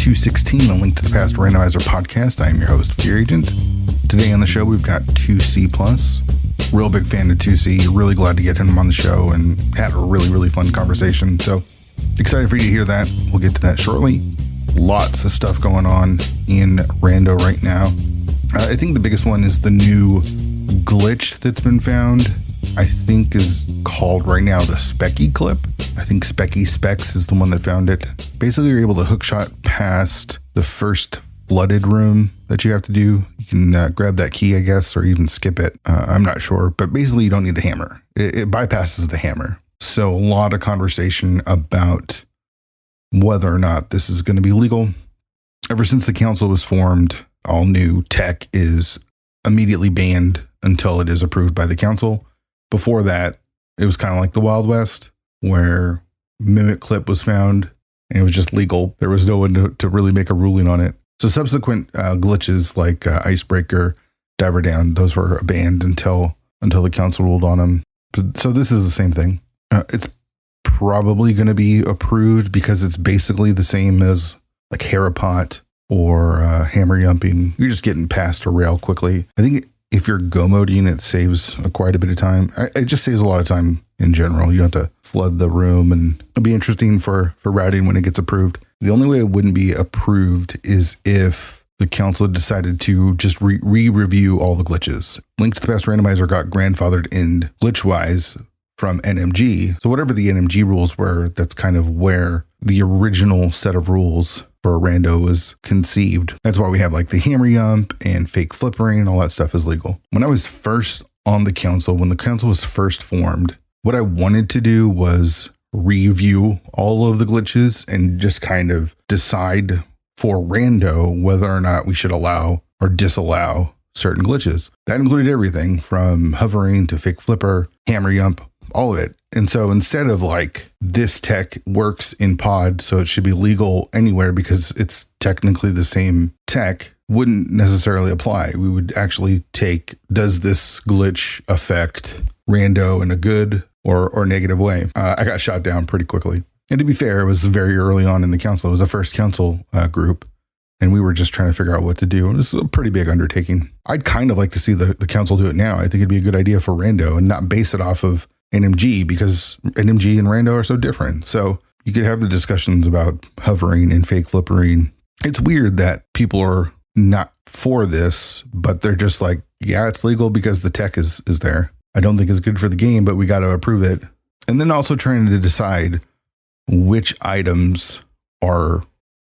216, a link to the Past Randomizer podcast. I am your host, Fear Agent. Today on the show, we've got TwoCplus. Real big fan of 2C. Really glad to get him on the show and had a really fun conversation. So excited for you to hear that. We'll get to that shortly. Lots of stuff going on in Rando right now. I think the biggest one is the new glitch that's been found. I think is called right now the Specky clip. I think Specky Specs is the one that found it. Basically, you're able to hookshot past the first flooded room that you have to do. You can grab that key, I guess, or even skip it. I'm not sure, but basically you don't need the hammer. It bypasses the hammer. So a lot of conversation about whether or not this is going to be legal. Ever since the council was formed, all new tech is immediately banned until it is approved by the council. Before that, it was kind of like the Wild West, where Mimic Clip was found and it was just legal. There was no one to really make a ruling on it. So subsequent glitches like Icebreaker, Diver Down, those were banned until the council ruled on them. So this is the same thing. It's probably going to be approved because it's basically the same as like Harapot or Hammer Yumping. You're just getting past a rail quickly. I think if you're go moding, it saves quite a bit of time. It just saves a lot of time in general. You don't have to flood the room, and it'll be interesting for routing when it gets approved. The only way it wouldn't be approved is if the council decided to just re-review all the glitches. Link to the Past Randomizer got grandfathered in glitch-wise from NMG. So whatever the NMG rules were, that's kind of where the original set of rules for Rando was conceived. That's why we have like the hammer yump and fake flippering and all that stuff is legal. When I was first on the council, when the council was first formed, what I wanted to do was review all of the glitches and just kind of decide for Rando whether or not we should allow or disallow certain glitches. That included everything from hovering to fake flipper, hammer yump, all of it. And so instead of like this tech works in pod, so it should be legal anywhere because it's technically the same tech, wouldn't necessarily apply. We would actually take, does this glitch affect Rando in a good or negative way? I got shot down pretty quickly. And to be fair, it was very early on in the council. It was the first council group, and we were just trying to figure out what to do. It was a pretty big undertaking. I'd kind of like to see the council do it now. I think it'd be a good idea for Rando and not base it off of NMG because NMG and Rando are so different. So you could have the discussions about hovering and fake flippering. It's weird that people are not for this, but they're just like, yeah, it's legal because the tech is there. I don't think it's good for the game, but we got to approve it. And then also trying to decide which items are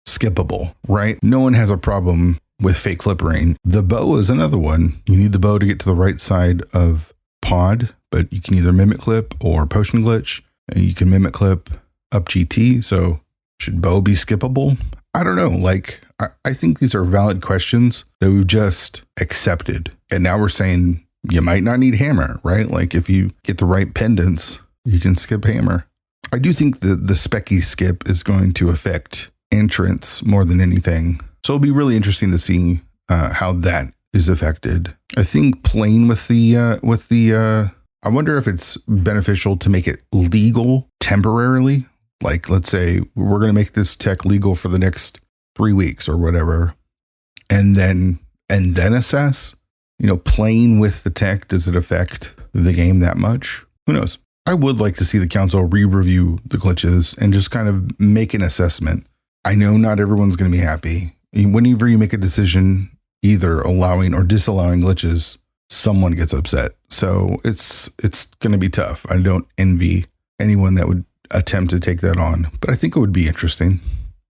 skippable, right? No one has a problem with fake flippering. The bow is another one. You need the bow to get to the right side of pod, but you can either mimic clip or potion glitch. And you can mimic clip up GT. So should bow be skippable? I don't know. Like, I think these are valid questions that we've just accepted. And now we're saying you might not need hammer, right? Like if you get the right pendants, you can skip hammer. I do think that the Specky skip is going to affect entrance more than anything. So it'll be really interesting to see how that is affected. I think playing with the I wonder if it's beneficial to make it legal temporarily. Like, let's say we're going to make this tech legal for the next 3 weeks or whatever, and then assess, playing with the tech. Does it affect the game that much? Who knows? I would like to see the council re-review the glitches and just kind of make an assessment. I know not everyone's going to be happy. Whenever you make a decision, either allowing or disallowing glitches, someone gets upset. So it's going to be tough. I don't envy anyone that would attempt to take that on, but I think it would be interesting.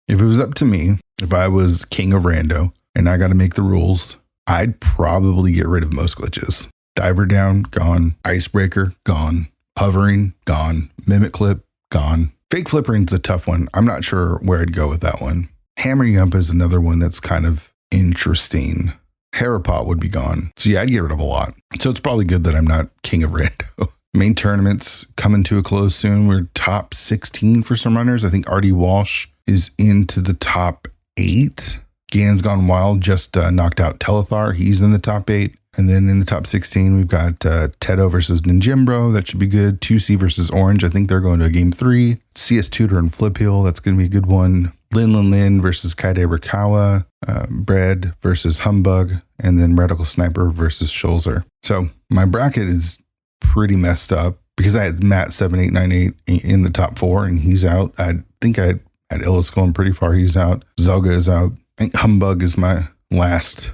If it was up to me, if I was king of Rando and I got to make the rules, I'd probably get rid of most glitches. Diver Down, gone. Icebreaker, gone. Hovering, gone. Mimic Clip, gone. Fake Flippering's a tough one. I'm not sure where I'd go with that one. Hammer Yump is another one that's kind of interesting. Harapot would be gone. So yeah, I'd get rid of a lot. So it's probably good that I'm not king of Rando. Main tournaments coming to a close soon. We're top 16 for some runners. I think Artie Walsh is into the top 8. Gan's Gone Wild just knocked out Telethar. He's in the top 8. And then in the top 16, we've got Tedo versus Ninjimbro. That should be good. 2C versus Orange. I think they're going to game 3. CS Tutor and Flip Hill. That's going to be a good one. Lin versus Kaide Rikawa, Bread versus Humbug, and then Radical Sniper versus Scholzer. So my bracket is pretty messed up because I had Matt 7898 in the top 4 and he's out. I think I had Illis going pretty far. He's out. Zelga is out. I think Humbug is my last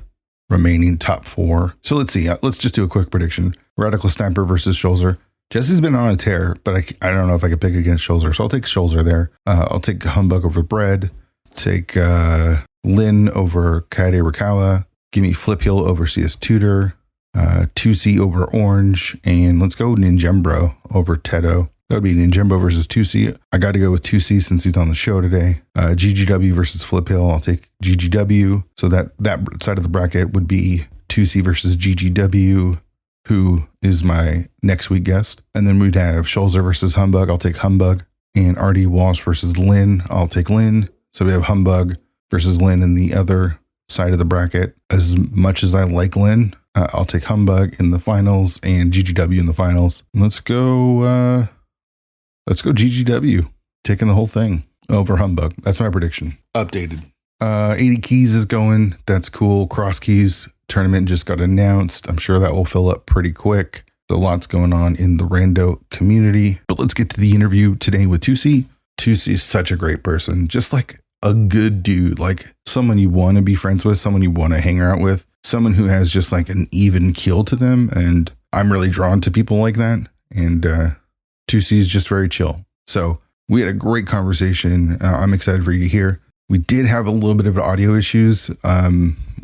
remaining top 4. So let's see. Let's just do a quick prediction. Radical Sniper versus Scholzer. Jesse's been on a tear, but I don't know if I could pick against Scholzer. So I'll take Scholzer there. I'll take Humbug over Bread. Take Lin over Kaide Rikawa. Give me Flip Hill over CS Tutor. 2C over Orange. And let's go Ninjembro over Tedo. That would be Ninjembro versus 2C. I got to go with 2C since he's on the show today. GGW versus Flip Hill. I'll take GGW. So that side of the bracket would be 2C versus GGW, who is my next week guest. And then we'd have Scholzer versus Humbug. I'll take Humbug. And RD Walsh versus Lin. I'll take Lin. So we have Humbug versus Lin in the other side of the bracket. As much as I like Lin, I'll take Humbug in the finals and GGW in the finals. Let's go GGW, taking the whole thing over Humbug. That's my prediction. Updated. 80 keys is going. That's cool. Cross keys tournament just got announced. I'm sure that will fill up pretty quick. So lots going on in the rando community. But let's get to the interview today with 2C. 2C is such a great person. Just like a good dude, like someone you want to be friends with, someone you want to hang out with, someone who has just like an even keel to them. And I'm really drawn to people like that. And 2C is just very chill. So we had a great conversation. I'm excited for you to hear. We did have a little bit of audio issues.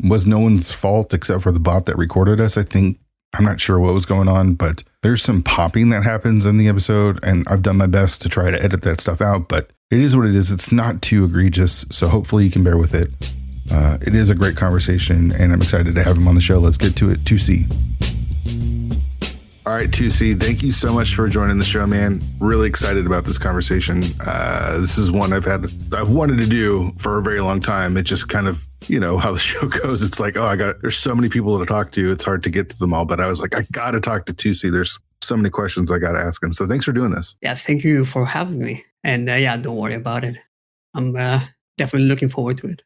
Was no one's fault except for the bot that recorded us. I'm not sure what was going on, but there's some popping that happens in the episode. And I've done my best to try to edit that stuff out, but it is what it is. It's not too egregious. So hopefully you can bear with it. It is a great conversation and I'm excited to have him on the show. Let's get to it. 2C. All right, 2C, thank you so much for joining the show, man. Really excited about this conversation. This is one I've wanted to do for a very long time. It just kind of, how the show goes. It's like, there's so many people to talk to. It's hard to get to them all, but I was like, I got to talk to 2C. There's so many questions I got to ask him. So thanks for doing this. Yeah, thank you for having me. And don't worry about it. I'm definitely looking forward to it.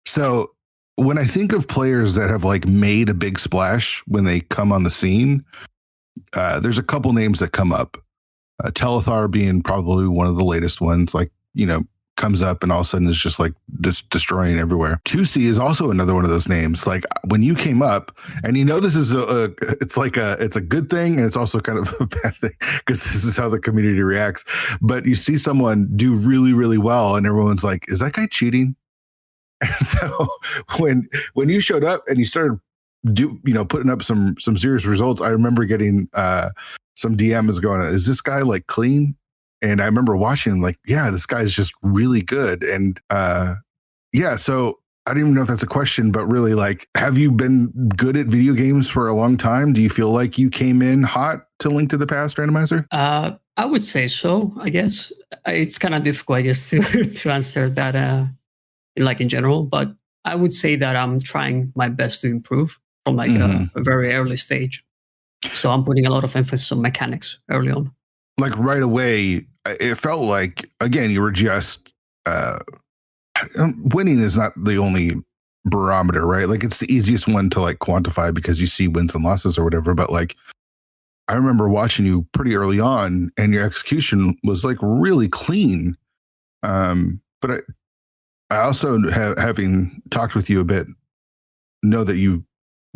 So when I think of players that have like made a big splash when they come on the scene, there's a couple names that come up. Telethar being probably one of the latest ones, comes up and all of a sudden is just like destroying everywhere. 2C is also another one of those names. Like when you came up, and this is it's a good thing and it's also kind of a bad thing because this is how the community reacts. But you see someone do really, really well and everyone's like, is that guy cheating? And so when you showed up and you started putting up some serious results, I remember getting some DMs going, is this guy like clean? And I remember watching him like, yeah, this guy's just really good. And so I don't even know if that's a question, but really, like, have you been good at video games for a long time? Do you feel like you came in hot to Link to the Past Randomizer? I would say so, I guess. It's kind of difficult, I guess, to answer that in general, but I would say that I'm trying my best to improve from a very early stage. So I'm putting a lot of emphasis on mechanics early on. Like right away, it felt like, again, you were just winning is not the only barometer, right? Like it's the easiest one to like quantify because you see wins and losses or whatever. But like, I remember watching you pretty early on and your execution was like really clean. But I also having talked with you a bit, know that you've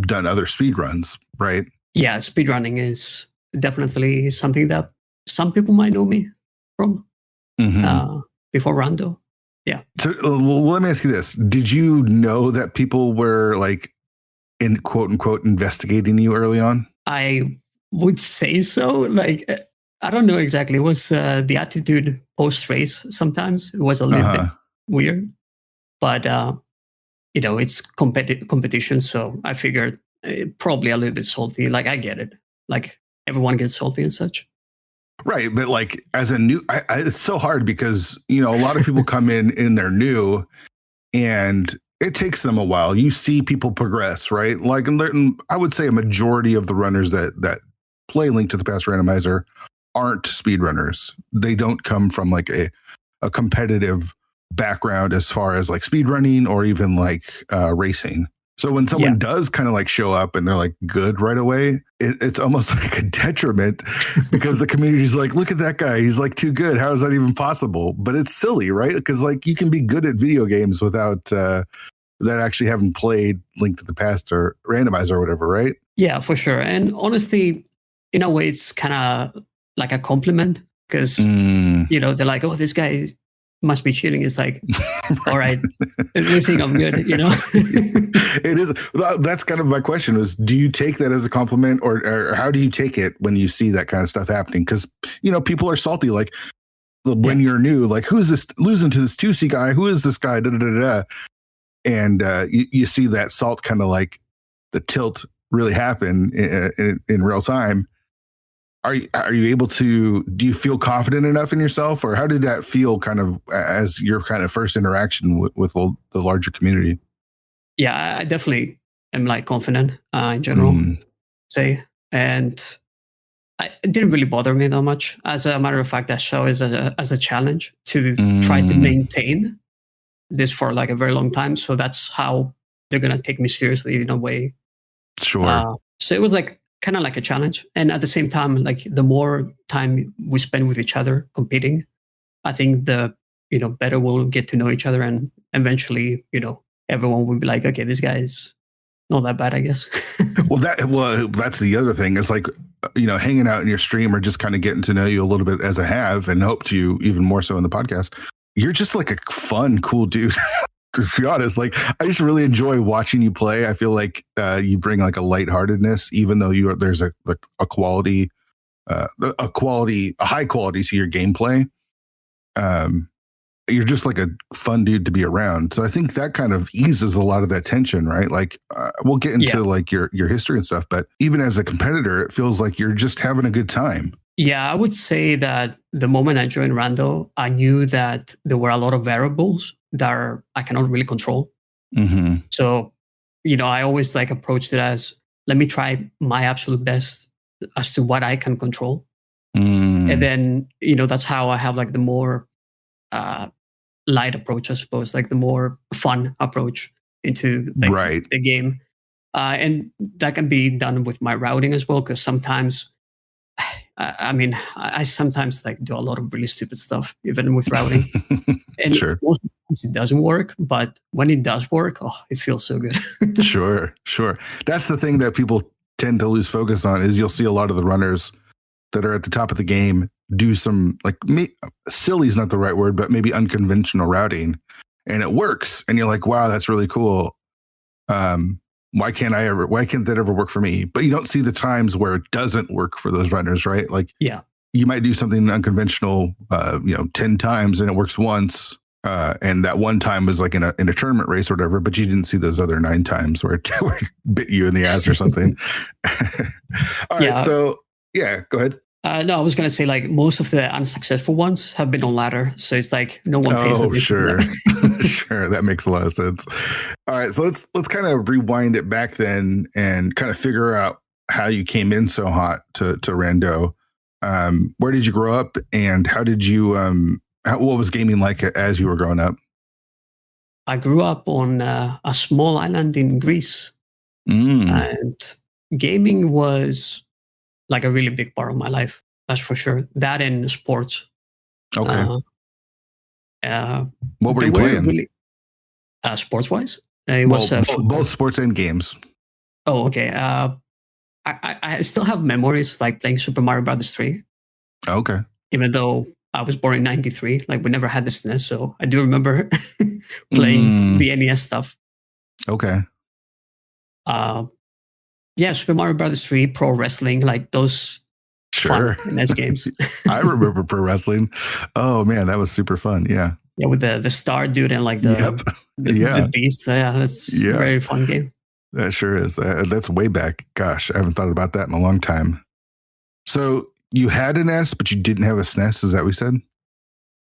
done other speed runs, right? Yeah, speedrunning is definitely something that some people might know me from before Rando. Yeah. So let me ask you this. Did you know that people were like in quote unquote investigating you early on? I would say so. Like, I don't know exactly. It was the attitude post-race sometimes. It was a little bit weird. But, it's competition. So I figured probably a little bit salty. Like, I get it. Like, everyone gets salty and such. Right. But like as a new, it's so hard because, a lot of people come in they're new and it takes them a while. You see people progress, right? Like, I would say a majority of the runners that play Link to the Past Randomizer aren't speedrunners. They don't come from like a competitive background as far as like speedrunning or even like racing. So when someone does kind of like show up and they're like good right away, it's almost like a detriment because the community's like, look at that guy. He's like too good. How is that even possible? But it's silly, right? Because like you can be good at video games without that actually having played Link to the Past or Randomizer or whatever, right? Yeah, for sure. And honestly, in a way, it's kind of like a compliment because, they're like, oh, this guy must be cheating. It's like, all right, they think I'm good, It is. That's kind of my question is, do you take that as a compliment or how do you take it when you see that kind of stuff happening? Because, people are salty. Like when you're new, like who's this losing to this 2C guy? Who is this guy? Da, da, da, da. And you see that salt kind of like the tilt really happen in real time. Are you able to, do you feel confident enough in yourself or how did that feel kind of as your kind of first interaction with the larger community? Yeah, I definitely am like confident in general, say. And it didn't really bother me that much. As a matter of fact, that show is as a challenge to try to maintain this for like a very long time. So that's how they're going to take me seriously in a way. Sure. So it was like kind of like a challenge. And at the same time, like the more time we spend with each other competing, I think the, better we'll get to know each other. And eventually, everyone will be like, okay, this guy is not that bad, I guess. well, that's the other thing. It's like, hanging out in your stream or just kind of getting to know you a little bit as I have and hope to even more so in the podcast. You're just like a fun, cool dude. To be honest, like I just really enjoy watching you play. I feel like you bring like a lightheartedness, even though there's a quality, a high quality to your gameplay. You're just like a fun dude to be around. So I think that kind of eases a lot of that tension, right? Like we'll get into like your history and stuff, but even as a competitor, it feels like you're just having a good time. Yeah, I would say that the moment I joined Rando, I knew that there were a lot of variables that I cannot really control. So, I always like approached it as, let me try my absolute best as to what I can control. And then, that's how I have like the more light approach, I suppose, like the more fun approach into like, the game. And that can be done with my routing as well, because sometimes I sometimes like do a lot of really stupid stuff, even with routing. And most of the times it doesn't work, but when it does work, it feels so good. Sure. That's the thing that people tend to lose focus on is you'll see a lot of the runners that are at the top of the game do some like silly is not the right word, but maybe unconventional routing, and it works. And you're like, wow, that's really cool. Why can't that ever work for me? But you don't see the times where it doesn't work for those runners, right? Like, you might do something unconventional, 10 times and it works once. And that one time was like in a tournament race or whatever, but you didn't see those other 9 times where it bit you in the ass or something. All right. So go ahead. No, I was going to say like most of the unsuccessful ones have been on ladder. So it's like no one pays attention. Sure. Sure. That makes a lot of sense. All right. So let's kind of rewind it back then and kind of figure out how you came in so hot to Rando. Where did you grow up and how did you, what was gaming like as you were growing up? I grew up on a small island in Greece. And gaming was like a really big part of my life. That's for sure. That and sports. Okay. What were you playing? Really, sports-wise? It was both sports and games. Oh, okay. I still have memories like playing Super Mario Brothers 3. Okay. Even though I was born in 93, like we never had the SNES, so I do remember playing the NES stuff. Okay. Super Mario Brothers 3, pro wrestling, like those fun NES games. I remember pro wrestling. Oh man, that was super fun. Yeah. Yeah, with the star dude and like the beast. Yeah, that's a very fun game. That sure is. That's way back. Gosh, I haven't thought about that in a long time. So you had an S, but you didn't have a SNES. Is that what we said?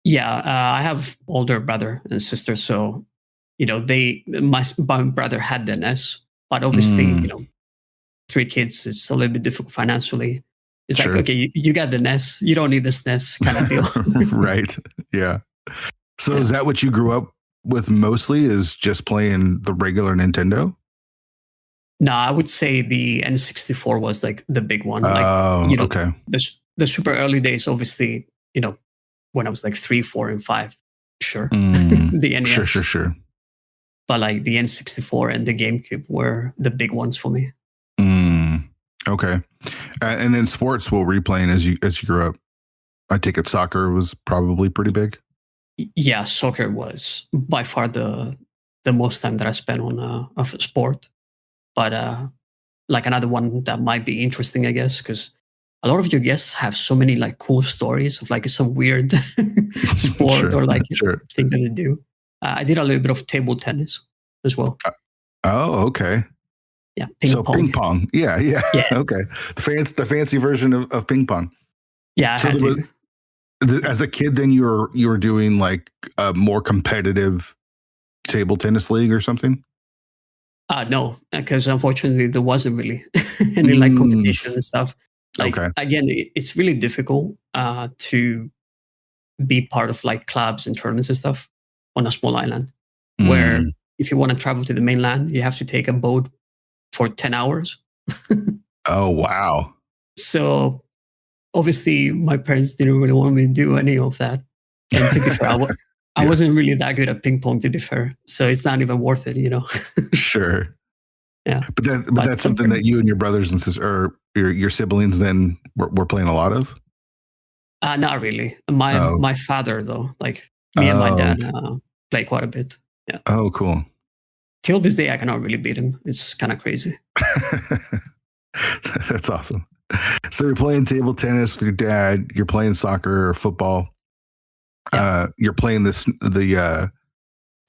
Yeah, I have older brother and sister, so my brother had the NES, but obviously 3 kids is a little bit difficult financially. It's like, okay, you got the NES, you don't need the SNES kind of deal. Right. Yeah. So is that what you grew up with mostly, is just playing the regular Nintendo? No, I would say the N64 was like the big one. Like, Oh, you know, okay. the super early days, obviously, when I was like 3, 4, and 5, sure. The NES. Sure. But like the N64 and the GameCube were the big ones for me. Okay. And then sports, what were you playing as you grew up? I take it soccer was probably pretty big. Yeah, soccer was by far the most time that I spent on a sport. But like another one that might be interesting, I guess, because a lot of your guests have so many like cool stories of like some weird sport or like thing that they do. I did a little bit of table tennis as well. Oh, okay. Yeah, ping pong. Ping pong. Yeah. Okay. The fancy version of ping pong. Yeah, I had to. As a kid, then you were doing like a more competitive table tennis league or something? No, because unfortunately there wasn't really any like competition and stuff. Like again, it's really difficult to be part of like clubs and tournaments and stuff on a small island. Where if you want to travel to the mainland, you have to take a boat for 10 hours. Oh wow! So obviously, my parents didn't really want me to do any of that. And to be fair, I wasn't really that good at ping pong, to be fair. So it's not even worth it, Sure. Yeah. But that's something that you and your brothers and sisters, or your siblings, then were playing a lot of? Not really. My father, though, like me and my dad play quite a bit. Yeah. Oh, cool. Till this day, I cannot really beat him. It's kind of crazy. That's awesome. So you're playing table tennis with your dad. You're playing soccer or football. Yeah. You're playing the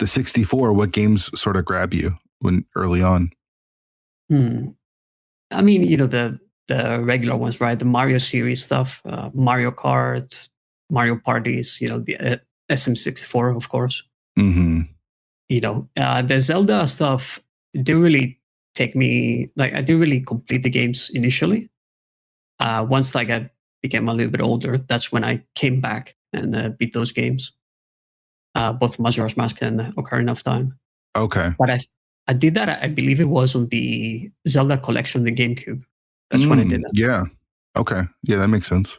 64. What games sort of grab you early on? I mean, the regular ones, right? The Mario series stuff, Mario Kart, Mario Parties. The SM64, of course. Mm-hmm. The Zelda stuff didn't really take me, like, I didn't really complete the games initially. Once like I became a little bit older, that's when I came back and beat those games. Both Majora's Mask and Ocarina of Time. Okay. But I did that, I believe it was on the Zelda collection, the GameCube. That's when I did that. Yeah. Okay. Yeah, that makes sense.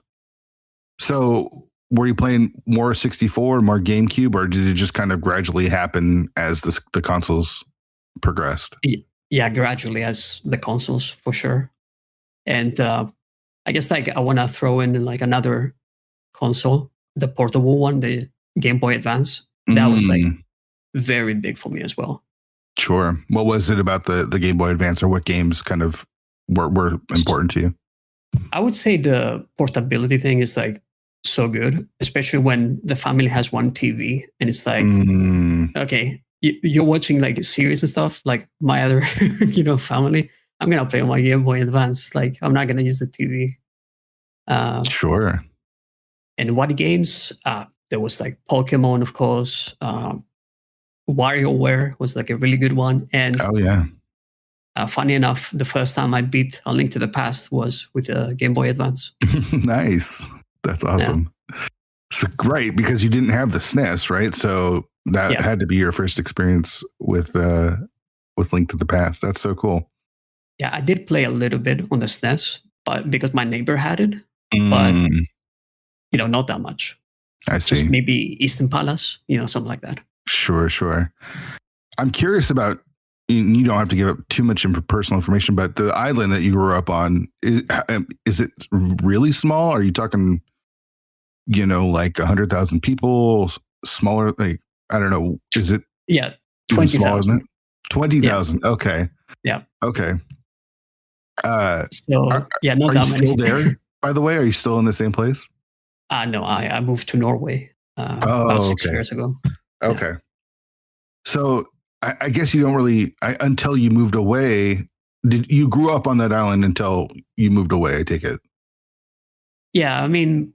So were you playing more 64, more GameCube, or did it just kind of gradually happen as the consoles progressed? Yeah, gradually as the consoles, for sure. And I guess like I want to throw in like another console, the portable one, the Game Boy Advance. That was like very big for me as well. Sure. What was it about the Game Boy Advance, or what games kind of were important to you? I would say the portability thing is like so good, especially when the family has one TV and it's like, okay, you're watching like a series and stuff, like my other, family. I'm going to play on my Game Boy Advance. Like, I'm not going to use the TV. Sure. And what games? There was like Pokemon, of course. WarioWare was like a really good one. And funny enough, the first time I beat A Link to the Past was with a Game Boy Advance. Nice. That's awesome. Yeah. So great, because you didn't have the SNES, right? So that had to be your first experience with Link to the Past. That's so cool. Yeah, I did play a little bit on the SNES, but because my neighbor had it, but not that much. I see. Just maybe Eastern Palace, something like that. Sure. I'm curious about, you don't have to give up too much personal information, but the island that you grew up on, is it really small? Are you talking, like 100,000 people, smaller? Like, I don't know. Is it? Yeah. 20,000. 20,000. Yeah. Okay. Yeah. Okay. Not that many. Are you still there, by the way? Are you still in the same place? No, I moved to Norway about 6 years ago. Okay. Yeah. So I guess you don't really, until you moved away, you grew up on that island until you moved away, I take it? Yeah, I mean,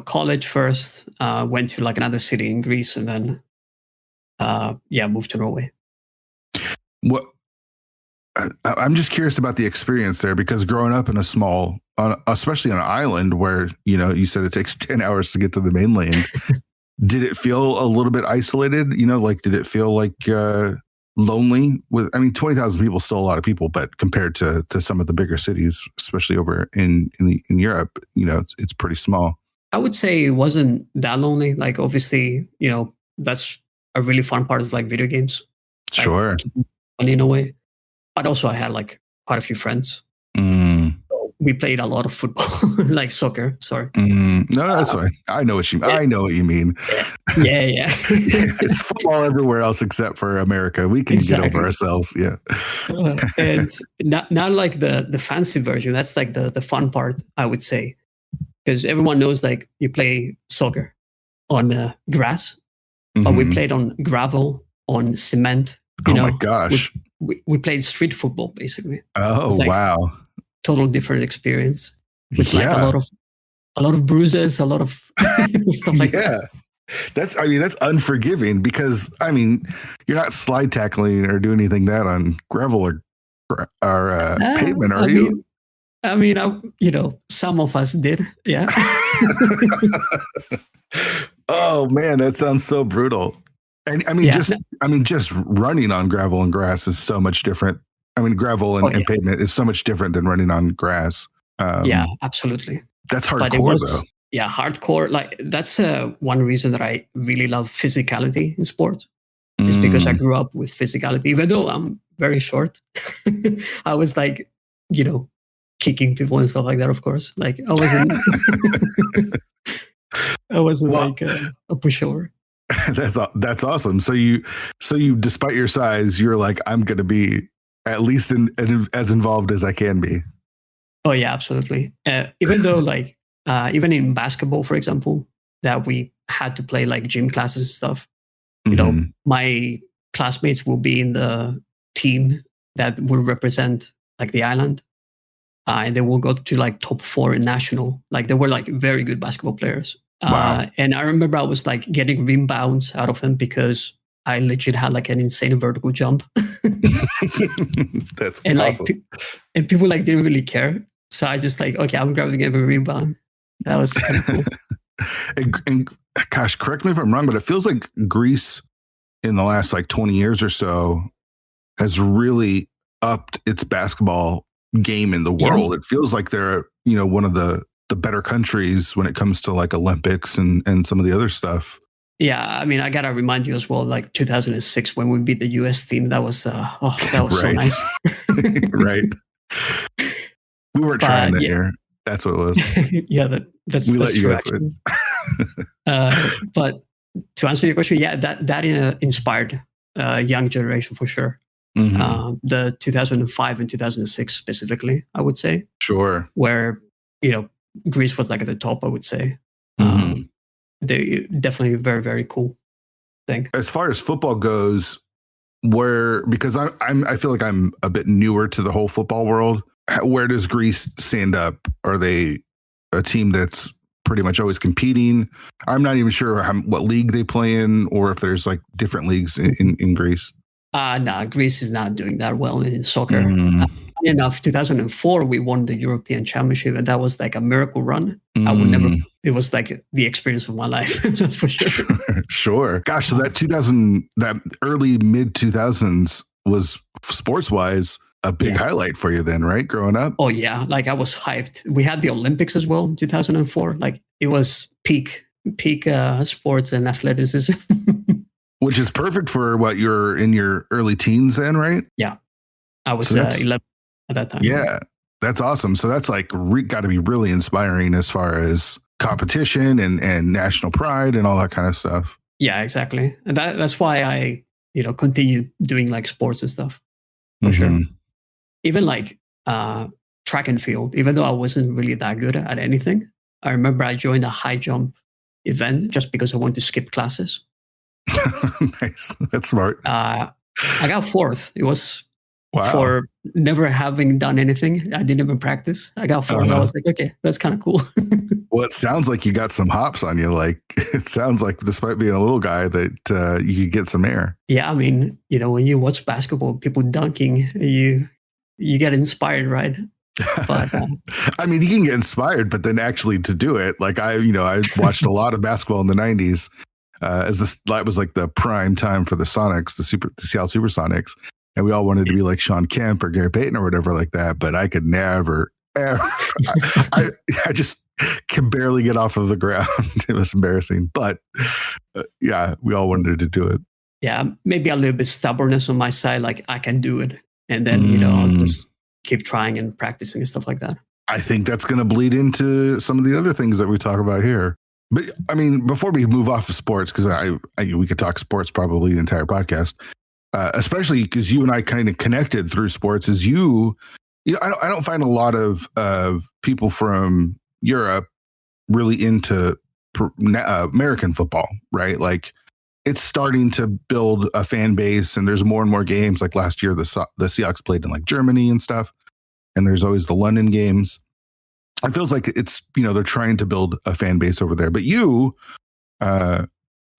college first, went to like another city in Greece, and then, moved to Norway. What? I'm just curious about the experience there, because growing up in a small, especially on an island where, you said it takes 10 hours to get to the mainland, Did it feel a little bit isolated? You know, like, did it feel like lonely? 20,000 people is still a lot of people, but compared to some of the bigger cities, especially over in Europe, you know, it's pretty small. I would say it wasn't that lonely. Like, obviously, you know, that's a really fun part of like video games. Sure. Like, funny in a way. But also I had like quite a few friends. So we played a lot of football, like soccer. Sorry. No, that's fine. I know what you mean. Yeah. It's football everywhere else except for America. We can get over ourselves. Yeah. And not like the fancy version. That's like the fun part, I would say. Because everyone knows like you play soccer on grass, but we played on gravel, on cement. You know, my gosh. We played street football basically. Oh, like wow. Total different experience with like a lot of bruises, a lot of stuff like that. That's unforgiving because you're not slide tackling or doing anything that on gravel or pavement, are you? You know, some of us did. Yeah. Oh man, that sounds so brutal. And just running on gravel and grass is so much different. Gravel and pavement is so much different than running on grass. Yeah, absolutely. That's hardcore though. Yeah, hardcore. Like that's one reason that I really love physicality in sports. Is because I grew up with physicality. Even though I'm very short, I was like, you know, kicking people and stuff like that. Of course, like I wasn't like a pushover. That's awesome. So you, despite your size, you're like, I'm going to be at least as involved as I can be. Oh yeah, absolutely. Even though like, even in basketball, for example, that we had to play like gym classes and stuff, you know, my classmates will be in the team that will represent like the island. And they will go to like top 4 in national. Like they were like very good basketball players. Wow. And I remember I was like getting rebounds out of them because I legit had like an insane vertical jump. That's and awesome. Like, and people like didn't really care. So I just like, okay, I'm grabbing every rebound. That was kind of cool. and gosh, correct me if I'm wrong, but it feels like Greece in the last like 20 years or so has really upped its basketball game in the world. Yeah. It feels like they're, you know, one of the better countries when it comes to like Olympics and some of the other stuff. Yeah, I mean, I gotta remind you as well, like 2006 when we beat the US team, that was that was so nice. Right. We weren't trying that year. That's what it was. Yeah, that's let you true, guys win. But to answer your question, yeah, that inspired young generation for sure. The 2005 and 2006 specifically, I would say. Sure. Where, you know, Greece was like at the top, I would say. They definitely very, very cool thing. As far as football goes, because I feel like I'm a bit newer to the whole football world. Where does Greece stand up? Are they a team that's pretty much always competing? I'm not even sure what league they play in, or if there's like different leagues in Greece. No, Greece is not doing that well in soccer. Enough, 2004 we won the European Championship, and that was like a miracle run. I would never. It was like the experience of my life. That's for sure. Sure. Gosh, so that early mid 2000s was sports wise a big highlight for you then, right? Growing up. Oh yeah, like I was hyped. We had the Olympics as well in 2004. Like it was peak sports and athleticism. Which is perfect for what you're in your early teens then, right? Yeah. I was 11 at that time. Yeah, that's awesome. So that's like got to be really inspiring as far as competition and national pride and all that kind of stuff. Yeah, exactly. And that's why I, you know, continue doing like sports and stuff for sure. Even like track and field, even though I wasn't really that good at anything. I remember I joined a high jump event just because I wanted to skip classes. Nice. That's smart. I got 4th. It was for never having done anything. I didn't even practice. I got 4th. I was like, okay, that's kind of cool. Well, it sounds like you got some hops on you. Like it sounds like despite being a little guy that you could get some air. Yeah. I mean, you know, when you watch basketball, people dunking, you get inspired, right? But, I mean, you can get inspired, but then actually to do it, like I watched a lot of basketball in the 90s. as that was like the prime time for the Sonics, the Seattle Supersonics, and we all wanted to be like Sean Kemp or Gary Payton or whatever like that. But I could never, ever. I just can barely get off of the ground. It was embarrassing, but yeah, we all wanted to do it. Yeah, maybe a little bit stubbornness on my side, like I can do it, and then I'll just keep trying and practicing and stuff like that. I think that's going to bleed into some of the other things that we talk about here. But I mean, before we move off of sports, because we could talk sports probably the entire podcast, especially because you and I kind of connected through sports. Is I don't find a lot of people from Europe really into American football, right? Like it's starting to build a fan base, and there's more and more games. Like last year, the Seahawks played in like Germany and stuff, and there's always the London games. It feels like it's, they're trying to build a fan base over there. But you,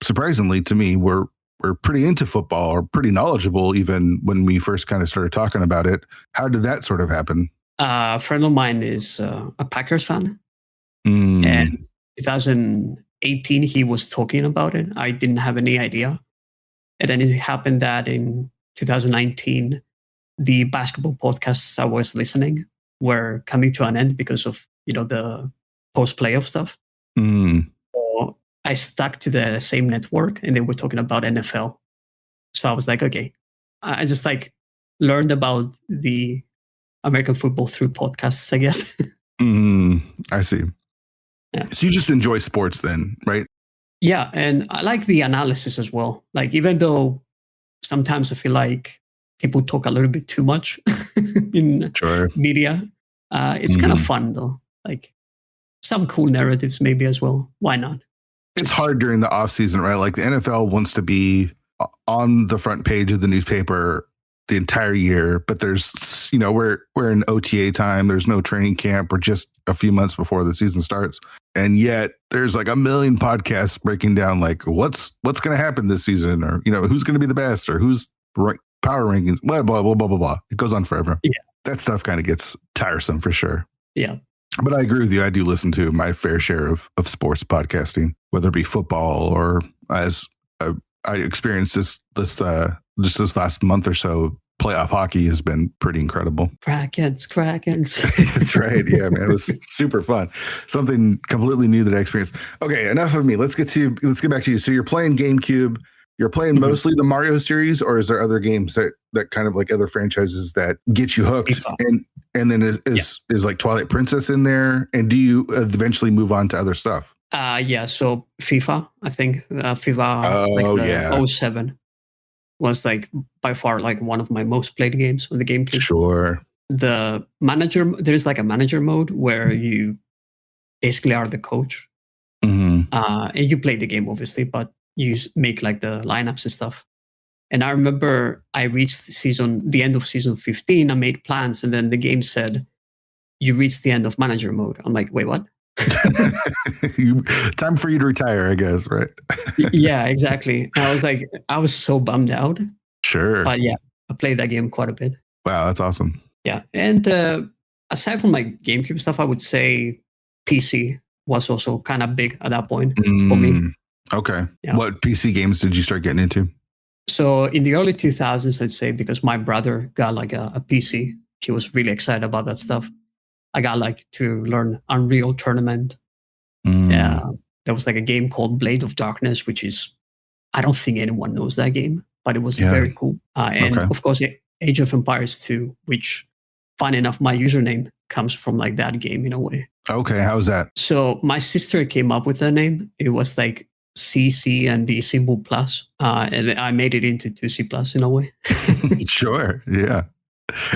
surprisingly to me, were pretty into football or pretty knowledgeable even when we first kind of started talking about it. How did that sort of happen? A friend of mine is a Packers fan. And 2018, he was talking about it. I didn't have any idea. And then it happened that in 2019, the basketball podcasts I was listening were coming to an end because of the post-playoff stuff. So I stuck to the same network, and they were talking about NFL. So I was like, okay, I just learned about the American football through podcasts, I guess. I see. Yeah. So you just enjoy sports then, right? Yeah, and I like the analysis as well. Like, even though sometimes I feel like people talk a little bit too much in media, it's kind of fun though. Like some cool narratives maybe as well. Why not? It's hard during the off season, right? Like the NFL wants to be on the front page of the newspaper the entire year, but there's, we're in OTA time. There's no training camp. We're just a few months before the season starts. And yet there's like a million podcasts breaking down like what's going to happen this season, or, who's going to be the best, or who's power rankings, blah, blah, blah, blah, blah, blah. It goes on forever. Yeah. That stuff kind of gets tiresome for sure. Yeah. But I agree with you. I do listen to my fair share of sports podcasting, whether it be football or as I experienced this last month or so, playoff hockey has been pretty incredible. Krakens. That's right. Yeah, man. It was super fun. Something completely new that I experienced. Okay, enough of me. Let's get back to you. So you're playing GameCube. You're playing mostly the Mario series, or is there other games that kind of like other franchises that get you hooked? And then is like Twilight Princess in there? And do you eventually move on to other stuff? Yeah. So FIFA, I think FIFA 07 was like by far like one of my most played games on the GameCube. Sure. There's like a manager mode where you basically are the coach. And you play the game obviously, but you make like the lineups and stuff. And I remember I reached the end of season 15. I made plans, and then the game said, "You reached the end of manager mode." I'm like, "Wait, what?" Time for you to retire, I guess, right? Yeah, exactly. And I was so bummed out. Sure. But yeah, I played that game quite a bit. Wow, that's awesome. Yeah, and aside from like GameCube stuff, I would say PC was also kind of big at that point for me. Okay. Yeah. What PC games did you start getting into? So in the early 2000s, I'd say, because my brother got like a PC, he was really excited about that stuff. I got like to learn Unreal Tournament. Yeah, there was like a game called Blade of Darkness, which is, I don't think anyone knows that game, but it was very cool. And of course, Age of Empires 2, which, fun enough, my username comes from like that game in a way. Okay, how's that? So my sister came up with that name. It was like CC and the symbol plus, and I made it into 2C+ in a way. Sure, yeah.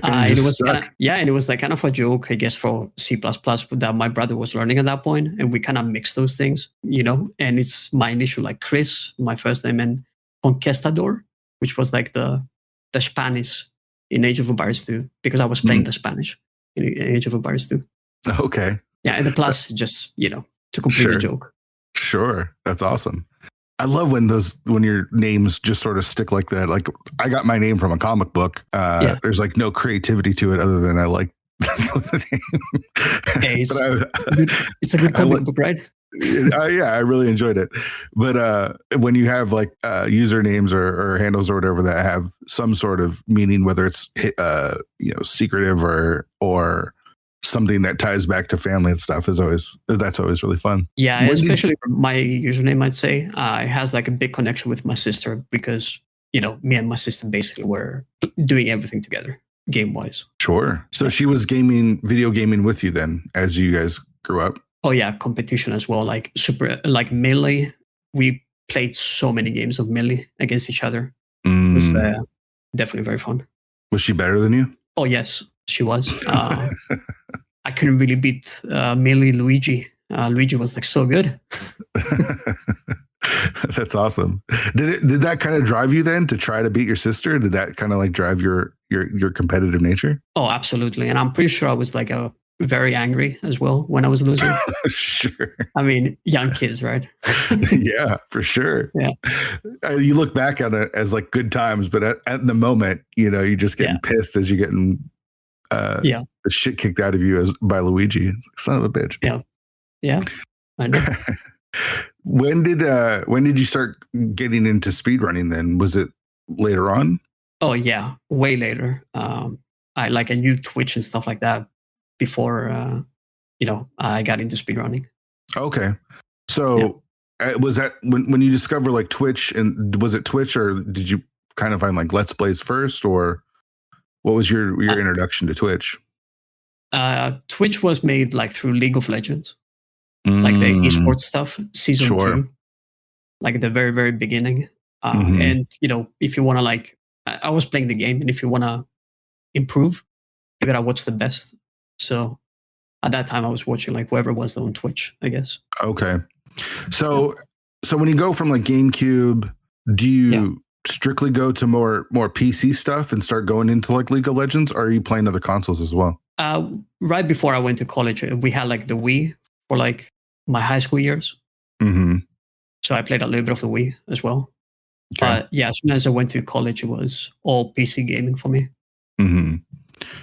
And it was and it was like kind of a joke, I guess, for C++ that my brother was learning at that point, and we kind of mixed those things, And it's my initial like Chris, my first name, and Conquistador, which was like the Spanish in Age of Empires 2, because I was playing the Spanish in Age of Empires 2. Okay. Yeah, and the plus just to complete the joke. Sure, that's awesome. I love when your names just sort of stick like that. Like I got my name from a comic book. There's like no creativity to it other than I like the name. Hey, it's a good comic book, right? Yeah, I really enjoyed it. But when you have like usernames or handles or whatever that have some sort of meaning, whether it's secretive or something that ties back to family and stuff, that's always really fun. Yeah, especially my username, I'd say, it has like a big connection with my sister because me and my sister basically were doing everything together, game wise. Sure. So she was video gaming with you then as you guys grew up? Oh yeah, competition as well. Like Melee. We played so many games of Melee against each other. It was definitely very fun. Was she better than you? Oh yes, she was. I couldn't really beat Melee Luigi. Luigi was like so good. That's awesome. Did that kind of drive you then to try to beat your sister? Did that kind of like drive your competitive nature? Oh, absolutely. And I'm pretty sure I was like very angry as well when I was losing. Sure. I mean, young kids, right? Yeah, for sure. Yeah. You look back at it as like good times, but at the moment, you're just getting pissed as you're getting the shit kicked out of you by Luigi. It's like, son of a bitch. Yeah. Yeah. I know. When did you start getting into speedrunning then? Was it later on? Oh yeah, way later. I knew Twitch and stuff like that before I got into speedrunning. Okay. So was that when you discover like Twitch, and was it Twitch or did you kind of find like Let's Plays first, or what was your introduction to Twitch? Twitch was made like through League of Legends. Like the esports stuff, season 2, like the very, very beginning. And, if you want to I was playing the game, and if you want to improve, you got to watch the best. So at that time I was watching like whoever was on Twitch, I guess. Okay. So when you go from like GameCube, do you strictly go to more PC stuff and start going into like League of Legends, or are you playing other consoles as well? Right before I went to college, we had like the Wii for like my high school years. Mm-hmm. So I played a little bit of the Wii as well. Okay. But yeah, as soon as I went to college, it was all PC gaming for me. Mm-hmm.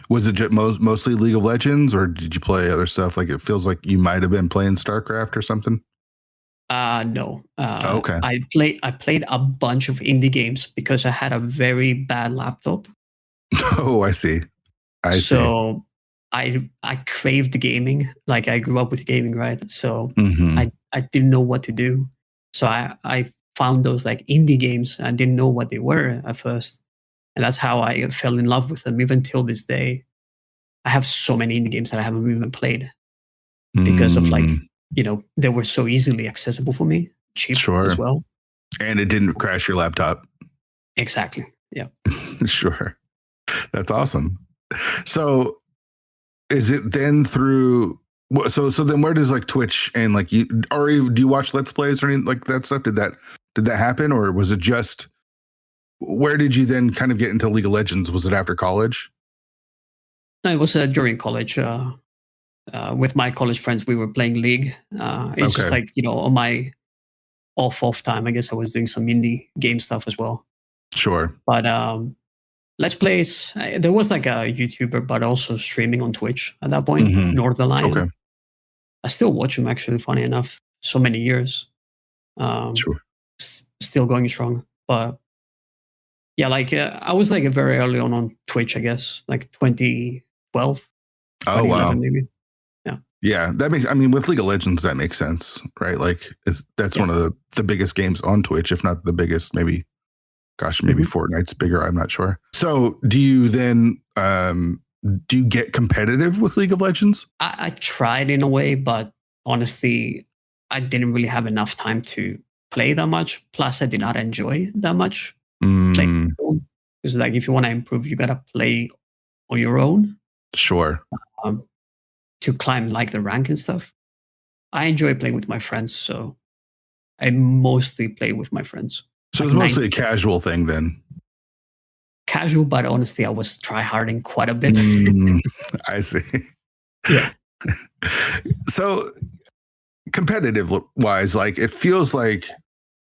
Was it mostly League of Legends, or did you play other stuff? Like it feels like you might have been playing StarCraft or something. No. Okay. I played a bunch of indie games because I had a very bad laptop. Oh, I see. So I craved gaming. Like I grew up with gaming, right? So I didn't know what to do. So I found those like indie games. I didn't know what they were at first. And that's how I fell in love with them. Even till this day, I have so many indie games that I haven't even played because of like, they were so easily accessible for me, cheap as well. And it didn't crash your laptop. Exactly. Yeah. Sure. That's awesome. So is it then through, so then where does like Twitch and like do you watch Let's Plays or anything like that stuff? Did that happen, or was it just, where did you then kind of get into League of Legends? Was it after college? No, it was during college. With my college friends, we were playing League. It's just like, on my off time, I guess I was doing some indie game stuff as well. Sure. But Let's Plays, there was like a YouTuber, but also streaming on Twitch at that point, Northern. Okay. I still watch him, actually, funny enough, so many years. Sure. Still going strong. But yeah, like I was like very early on Twitch, I guess, like 2012. 2011, wow. Maybe. Yeah, that makes, with League of Legends, that makes sense, right? Like that's one of the biggest games on Twitch, if not the biggest, maybe Fortnite's bigger. I'm not sure. So do you then, do you get competitive with League of Legends? I tried in a way, but honestly, I didn't really have enough time to play that much. Plus, I did not enjoy that much playing. Because like, if you want to improve, you got to play on your own. Sure. To climb like the rank and stuff. I enjoy playing with my friends, so I mostly play with my friends. So like it's mostly a casual thing then. Casual, but honestly, I was tryharding quite a bit. I see. Yeah. So competitive wise, like it feels like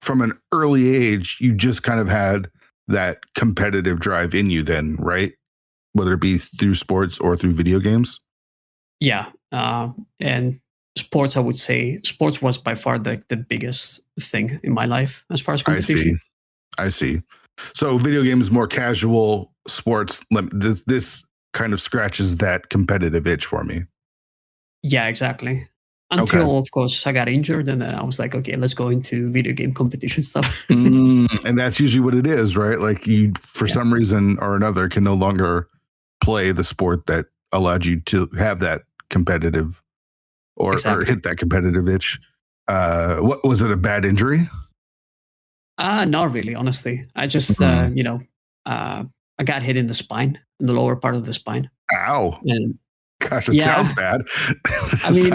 from an early age, you just kind of had that competitive drive in you then, right? Whether it be through sports or through video games. Yeah. And sports, I would say sports was by far the biggest thing in my life as far as competition. I see. So video games more casual, sports. This kind of scratches that competitive itch for me. Yeah, exactly. Until, of course, I got injured, and then I was like, okay, let's go into video game competition stuff. And that's usually what it is, right? Like you, for some reason or another, can no longer play the sport that allowed you to have that competitive or hit that competitive itch. What was it? A bad injury? Not really, honestly. I just, I got hit in the spine, in the lower part of the spine. Ow. And gosh, it sounds bad. I mean,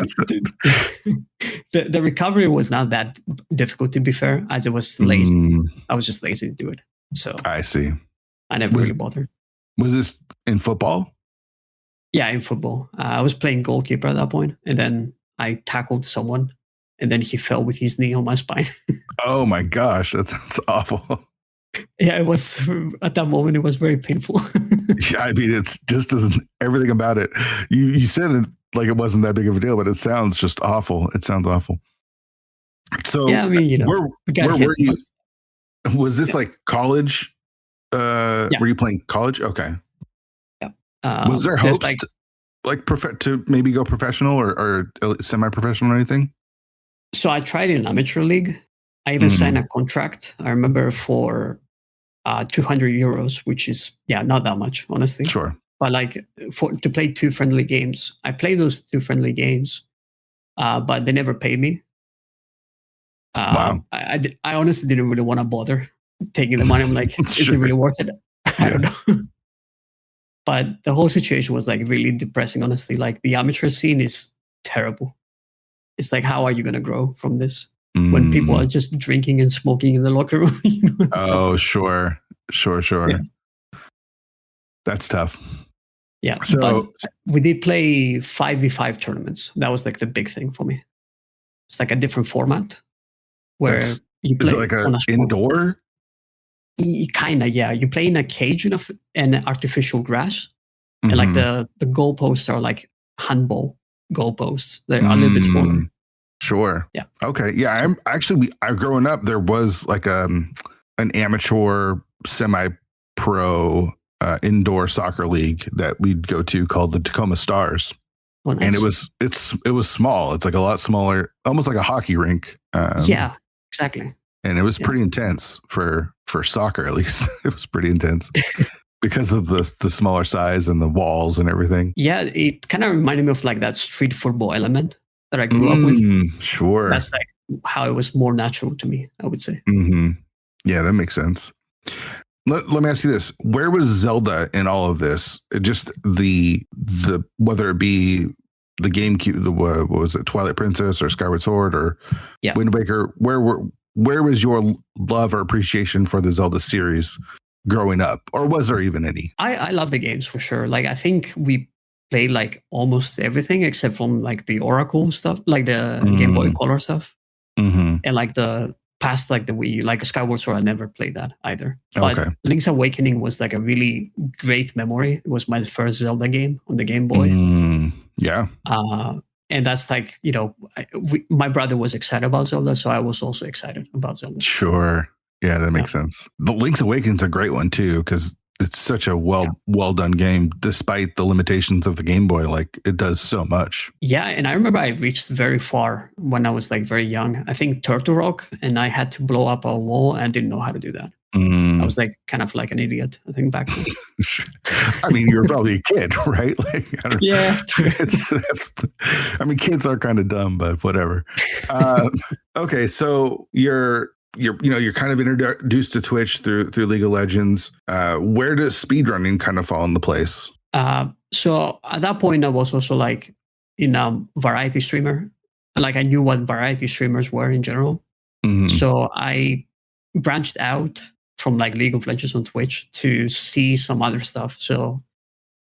the recovery was not that difficult, to be fair. I just was lazy. I was just lazy to do it. So I see. I never really bothered. Was this in football? Yeah, in football. I was playing goalkeeper at that point, and then I tackled someone, and then he fell with his knee on my spine. Oh my gosh, that sounds awful. Yeah, it was, at that moment, it was very painful. Yeah, I mean, it's just everything about it. You said it like it wasn't that big of a deal, but it sounds just awful. It sounds awful. So yeah, I mean, where were you? Was this like college? Were you playing college? Okay. Yeah. Was there hopes to maybe go professional or semi-professional or anything? So I tried in an amateur league. I even signed a contract, I remember, for 200 euros, which is, not that much, honestly. Sure. But like to play 2 friendly games. I played those 2 friendly games, but they never paid me. Wow. I honestly didn't really want to bother taking the money. I'm like, is it really worth it? I don't know. But the whole situation was like really depressing, honestly. Like the amateur scene is terrible. It's like, how are you going to grow from this when people are just drinking and smoking in the locker room? Sure. Yeah. That's tough. Yeah. So but we did play 5v5 tournaments. That was like the big thing for me. It's like a different format where you play, is it like an indoor? Kind of, yeah. You play in a cage and artificial grass. And like the goalposts are like handball goalposts. They're a little bit smaller. Sure. Yeah. Okay. Yeah. I growing up, there was like an amateur semi-pro indoor soccer league that we'd go to called the Tacoma Stars. Oh, nice. And it was small. It's like a lot smaller, almost like a hockey rink. Yeah, exactly. And it was pretty intense for soccer, at least. It was pretty intense. Because of the smaller size and the walls and everything. Yeah, it kind of reminded me of like that street football element that I grew up with. Sure. That's like how it was more natural to me, I would say. Yeah, that makes sense. Let me ask you this. Where was Zelda in all of this? Just the whether it be the GameCube, what was it, Twilight Princess or Skyward Sword or Wind Waker? Where was your love or appreciation for the Zelda series growing up, or was there even any? I love the games for sure. Like I think we played like almost everything except from like the Oracle stuff, like the Game Boy Color stuff, and like the past, like the Wii, like Skyward Sword. I never played that either. But Link's Awakening was like a really great memory. It was my first Zelda game on the Game Boy. Yeah. And that's like, my brother was excited about Zelda, so I was also excited about Zelda. Sure. Yeah, that makes sense. The Link's Awakening's a great one too, because it's such a well done game, despite the limitations of the Game Boy. Like it does so much. Yeah, and I remember I reached very far when I was like very young. I think Turtle Rock, and I had to blow up a wall, and I didn't know how to do that. I was like kind of like an idiot, I think, back then. I mean, you were probably a kid, right? Like, yeah. I mean, kids are kind of dumb, but whatever. Okay, so you're kind of introduced to Twitch through League of Legends. Where does speedrunning kind of fall into place? So at that point, I was also like in a variety streamer. Like I knew what variety streamers were in general. So I branched out from like League of Legends on Twitch to see some other stuff. So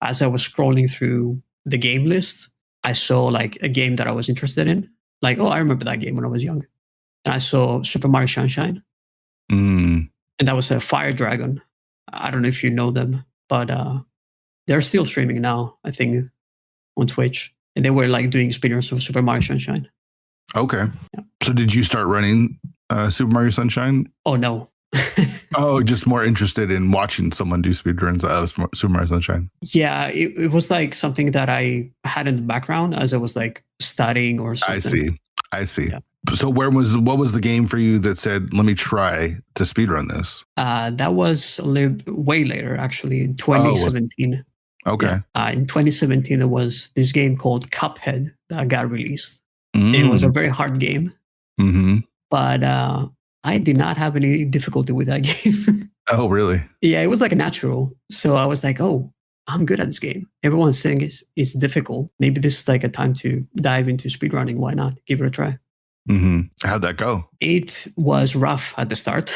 as I was scrolling through the game list, I saw like a game that I was interested in. Like, oh, I remember that game when I was young. And I saw Super Mario Sunshine. And that was a Fire Dragon. I don't know if you know them, but they're still streaming now, I think, on Twitch. and they were like doing speedruns of Super Mario Sunshine. Okay. Yeah. So did you start running Super Mario Sunshine? Oh, no. Oh, just more interested in watching someone do speedruns of Super Mario Sunshine. Yeah, it was like something that I had in the background as I was like studying or something. I see. Yeah. So what was the game for you that said, let me try to speedrun this? That was way later, actually, in 2017. Okay. Yeah. In 2017, there was this game called Cuphead that got released. It was a very hard game. Mm-hmm. But I did not have any difficulty with that game. Oh, really? Yeah, it was like a natural. So I was like, oh, I'm good at this game. Everyone's saying it's difficult. Maybe this is like a time to dive into speedrunning. Why not? Give it a try. Mm-hmm. How'd that go? It was rough at the start.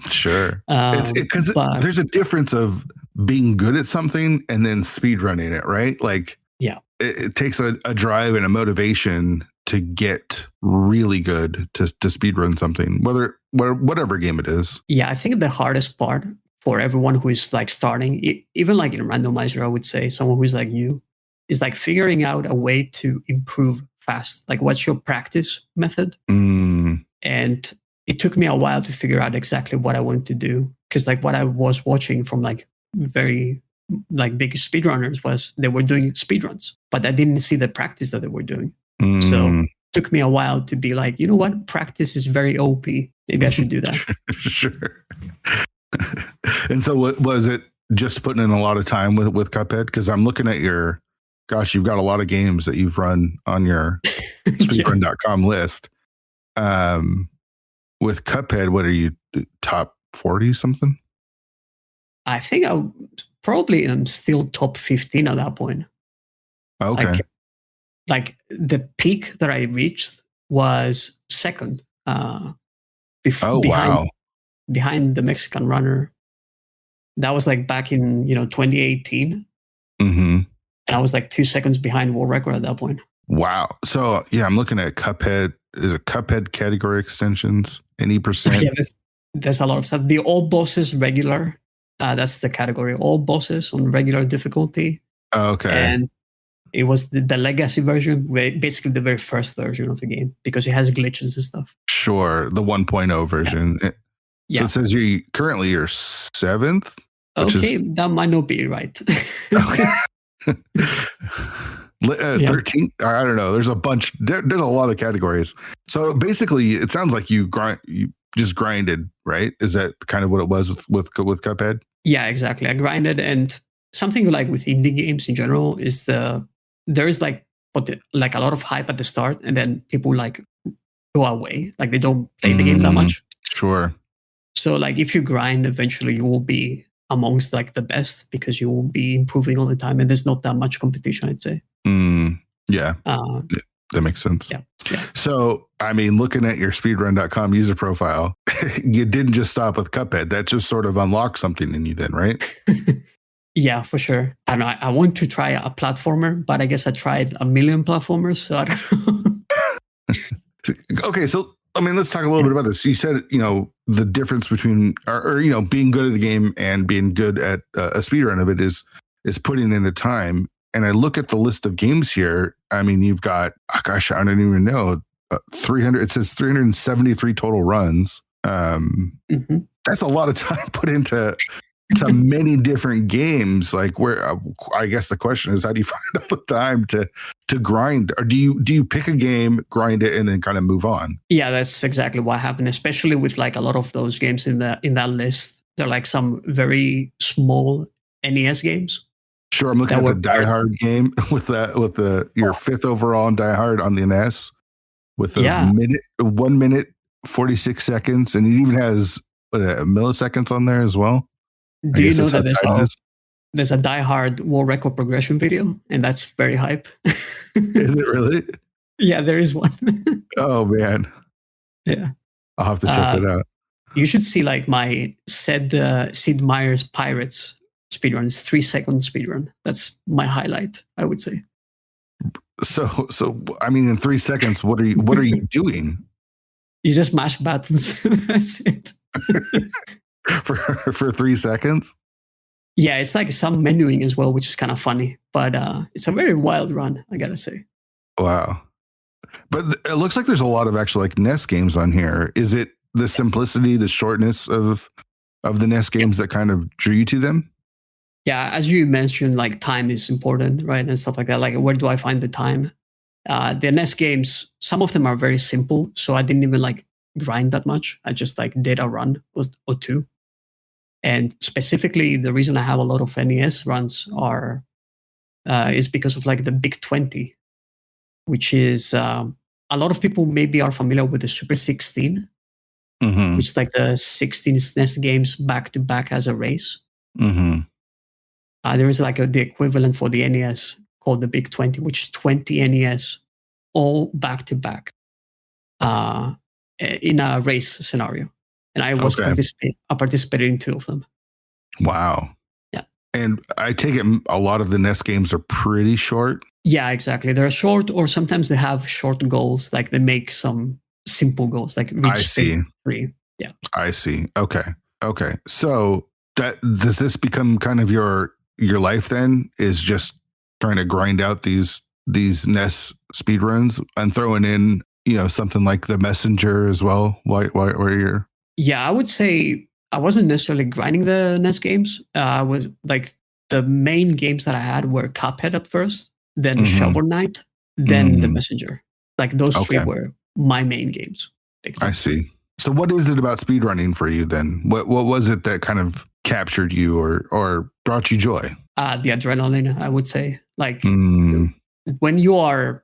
Sure. Because there's a difference of being good at something and then speedrunning it, right? Like, yeah, it takes a drive and a motivation to get really good to speedrun something, whatever game it is. Yeah, I think the hardest part for everyone who is like starting, even like in Randomizer, I would say someone who's like you, is like figuring out a way to improve fast. Like, what's your practice method? And it took me a while to figure out exactly what I wanted to do, because like what I was watching from like very like big speedrunners was they were doing speedruns, but I didn't see the practice that they were doing. So it took me a while to be like, you know what, practice is very OP. Maybe I should do that. Sure. And so was it just putting in a lot of time with Cuphead? Because I'm looking at you've got a lot of games that you've run on your speedrun.com list. With Cuphead, what are you, top 40 something? I think I probably am still top 15 at that point. Okay. Like the peak that I reached was second. Behind the Mexican runner. That was like back in 2018. Mm-hmm. And I was like 2 seconds behind world record at that point. Wow. So yeah, I'm looking at Cuphead. Is it Cuphead category extensions? Any percent? Yeah, there's a lot of stuff. The all bosses regular. That's the category. All bosses on regular difficulty. Okay. And it was the legacy version, basically the very first version of the game, because it has glitches and stuff. Sure. The 1.0 version. Yeah. So it says you're currently your 7th. Okay, that might not be right. Okay. 13. I don't know. There's a bunch. There's a lot of categories. So basically, it sounds like you just grinded, right? Is that kind of what it was with Cuphead? Yeah, exactly. I grinded, and something like with indie games in general is there is like a lot of hype at the start, and then people like go away, like they don't play the game that much. Sure. So like if you grind, eventually you will be amongst like the best, because you will be improving all the time, and there's not that much competition, I'd say. Yeah. That makes sense. Yeah. So, I mean, looking at your speedrun.com user profile, you didn't just stop with Cuphead. That just sort of unlocked something in you then, right? Yeah, for sure. I don't know. I want to try a platformer, but I guess I tried a million platformers, so I don't know. Okay, so I mean, let's talk a little bit about this. You said, the difference between, or being good at a game and being good at a speedrun of it is putting in the time. And I look at the list of games here. I mean, you've got, I don't even know, 300. It says 373 total runs. That's a lot of time put into many different games. Like, where I guess the question is, how do you find all the time to grind? Or do you pick a game, grind it, and then kind of move on? Yeah, that's exactly what happened. Especially with like a lot of those games in that list. They're like some very small NES games. Sure, I'm looking at the Die Hard game with your 5th overall in Die Hard on the NES with 1 minute 46 seconds, and it even has milliseconds on there as well. Do you know that there's a Die Hard world record progression video, and that's very hype. Is it really? Yeah, there is one. Oh man. Yeah, I'll have to check it out. You should see like my Sid Meier's Pirates speedrun. It's 3 second speedrun. That's my highlight, I would say. So I mean, in 3 seconds, what are you doing? You just mash buttons. That's it. for 3 seconds? Yeah, it's like some menuing as well, which is kind of funny. But it's a very wild run, I gotta say. Wow. But it looks like there's a lot of actual like NES games on here. Is it the simplicity, the shortness of the NES games that kind of drew you to them? Yeah, as you mentioned, like time is important, right? And stuff like that. Like, where do I find the time? The NES games, some of them are very simple. So I didn't even like grind that much. I just like did a run or two. And specifically, the reason I have a lot of NES runs is because of like the Big 20, which is a lot of people maybe are familiar with the Super 16, which is like the 16 SNES games back to back as a race. There is like the equivalent for the NES called the Big 20, which is 20 NES all back to back in a race scenario. And I was participated in two of them. Wow. Yeah. And I take it a lot of the NES games are pretty short. Yeah, exactly. They're short, or sometimes they have short goals. Like they make some simple goals, like reach stage 3. Yeah. I see. Okay. So does this become kind of your life then? Is just trying to grind out these NES speedruns and throwing in, something like the Messenger as well? Why you're? Yeah, I would say I wasn't necessarily grinding the NES games. I was like, the main games that I had were Cuphead at first, then Shovel Knight, then the Messenger. Like those three were my main games. I see. So what is it about speedrunning for you then? What was it that kind of captured you or brought you joy? The adrenaline, I would say. Like when you are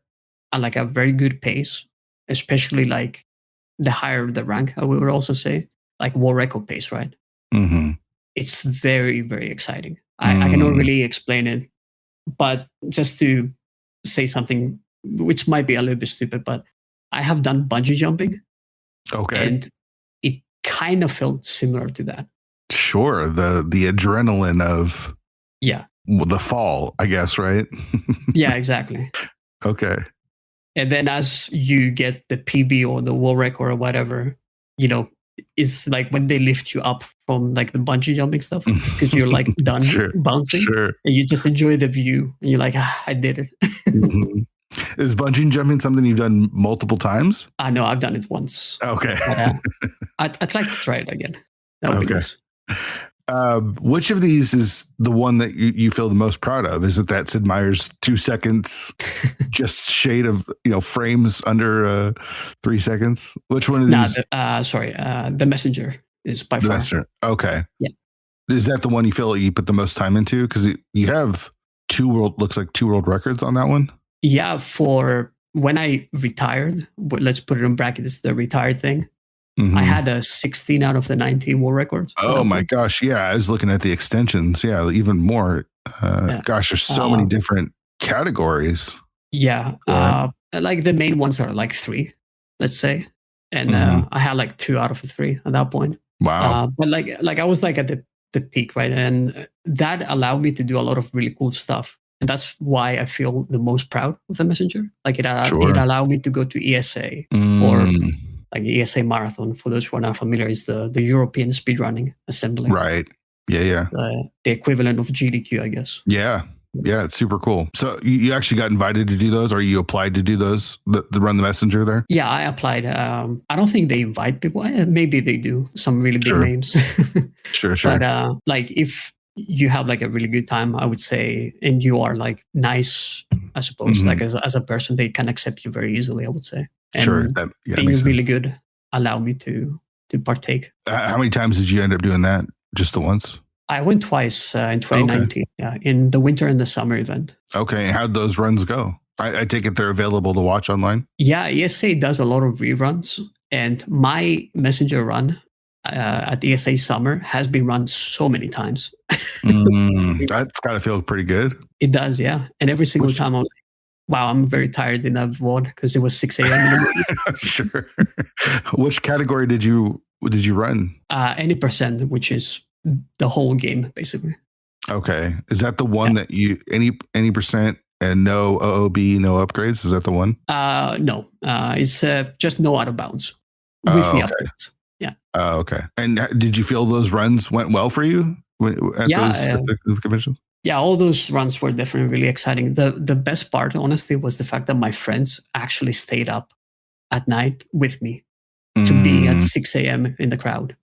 at like a very good pace, especially like the higher the rank, I would also say, like war record pace, right? It's very, very exciting. I cannot really explain it, but just to say something which might be a little bit stupid, but I have done bungee jumping. Okay. And it kind of felt similar to that. Sure. The adrenaline of the fall, I guess, right? Yeah, exactly. Okay. And then as you get the PB or the world record or whatever, it's like when they lift you up from like the bungee jumping stuff, because you're like done bouncing. And you just enjoy the view. And you're like, I did it. Is bungee jumping something you've done multiple times? No, I've done it once. Okay. But, I'd like to try it again. That would be nice. Which of these is the one that you feel the most proud of? Is it that Sid Meier's 2 seconds, just shade of frames under 3 seconds? Which one of these? The Messenger is by far. Messenger. Okay. Yeah. Is that the one you feel you put the most time into? Because you have looks like two world records on that one. Yeah, for when I retired, let's put it in brackets, the retired thing. I had a 16 out of the 19 world records. Oh my gosh. Yeah. I was looking at the extensions. Yeah. Even more. Gosh, there's so many different categories. Yeah. Like the main ones are like 3, let's say. And I had like 2 out of the 3 at that point. Wow. But like I was like at the peak, right? And that allowed me to do a lot of really cool stuff. And that's why I feel the most proud of the Messenger. Like it allowed me to go to ESA or like ESA Marathon. For those who are not familiar, is the European Speedrunning Assembly. Right. Yeah. The equivalent of GDQ, I guess. Yeah. Yeah, it's super cool. So you actually got invited to do those, or you applied to do those, to run the Messenger there? Yeah, I applied. I don't think they invite people. Maybe they do, some really big names. Sure. But like if you have like a really good time, I would say, and you are like nice, I suppose, like as a person, they can accept you very easily, I would say. And being really good allowed me to partake. How many times did you end up doing that? Just the once? I went twice in 2019, in the winter and the summer event. Okay. And how'd those runs go? I take it they're available to watch online? Yeah, ESA does a lot of reruns. And my Messenger run at ESA Summer has been run so many times. That's got to feel pretty good. It does, yeah. And every single time I'm like, wow, I'm very tired in that VOD because it was 6 a.m. in the morning. Sure. Which category did you run? Any percent, which is the whole game, basically. Okay. Is that the one that you, any percent and no OOB, no upgrades? Is that the one? No. It's just no out of bounds with the upgrades. Yeah. Oh, okay. And did you feel those runs went well for you? at the conventions? Yeah, all those runs were definitely really exciting. The best part, honestly, was the fact that my friends actually stayed up at night with me to be at 6 a.m. in the crowd.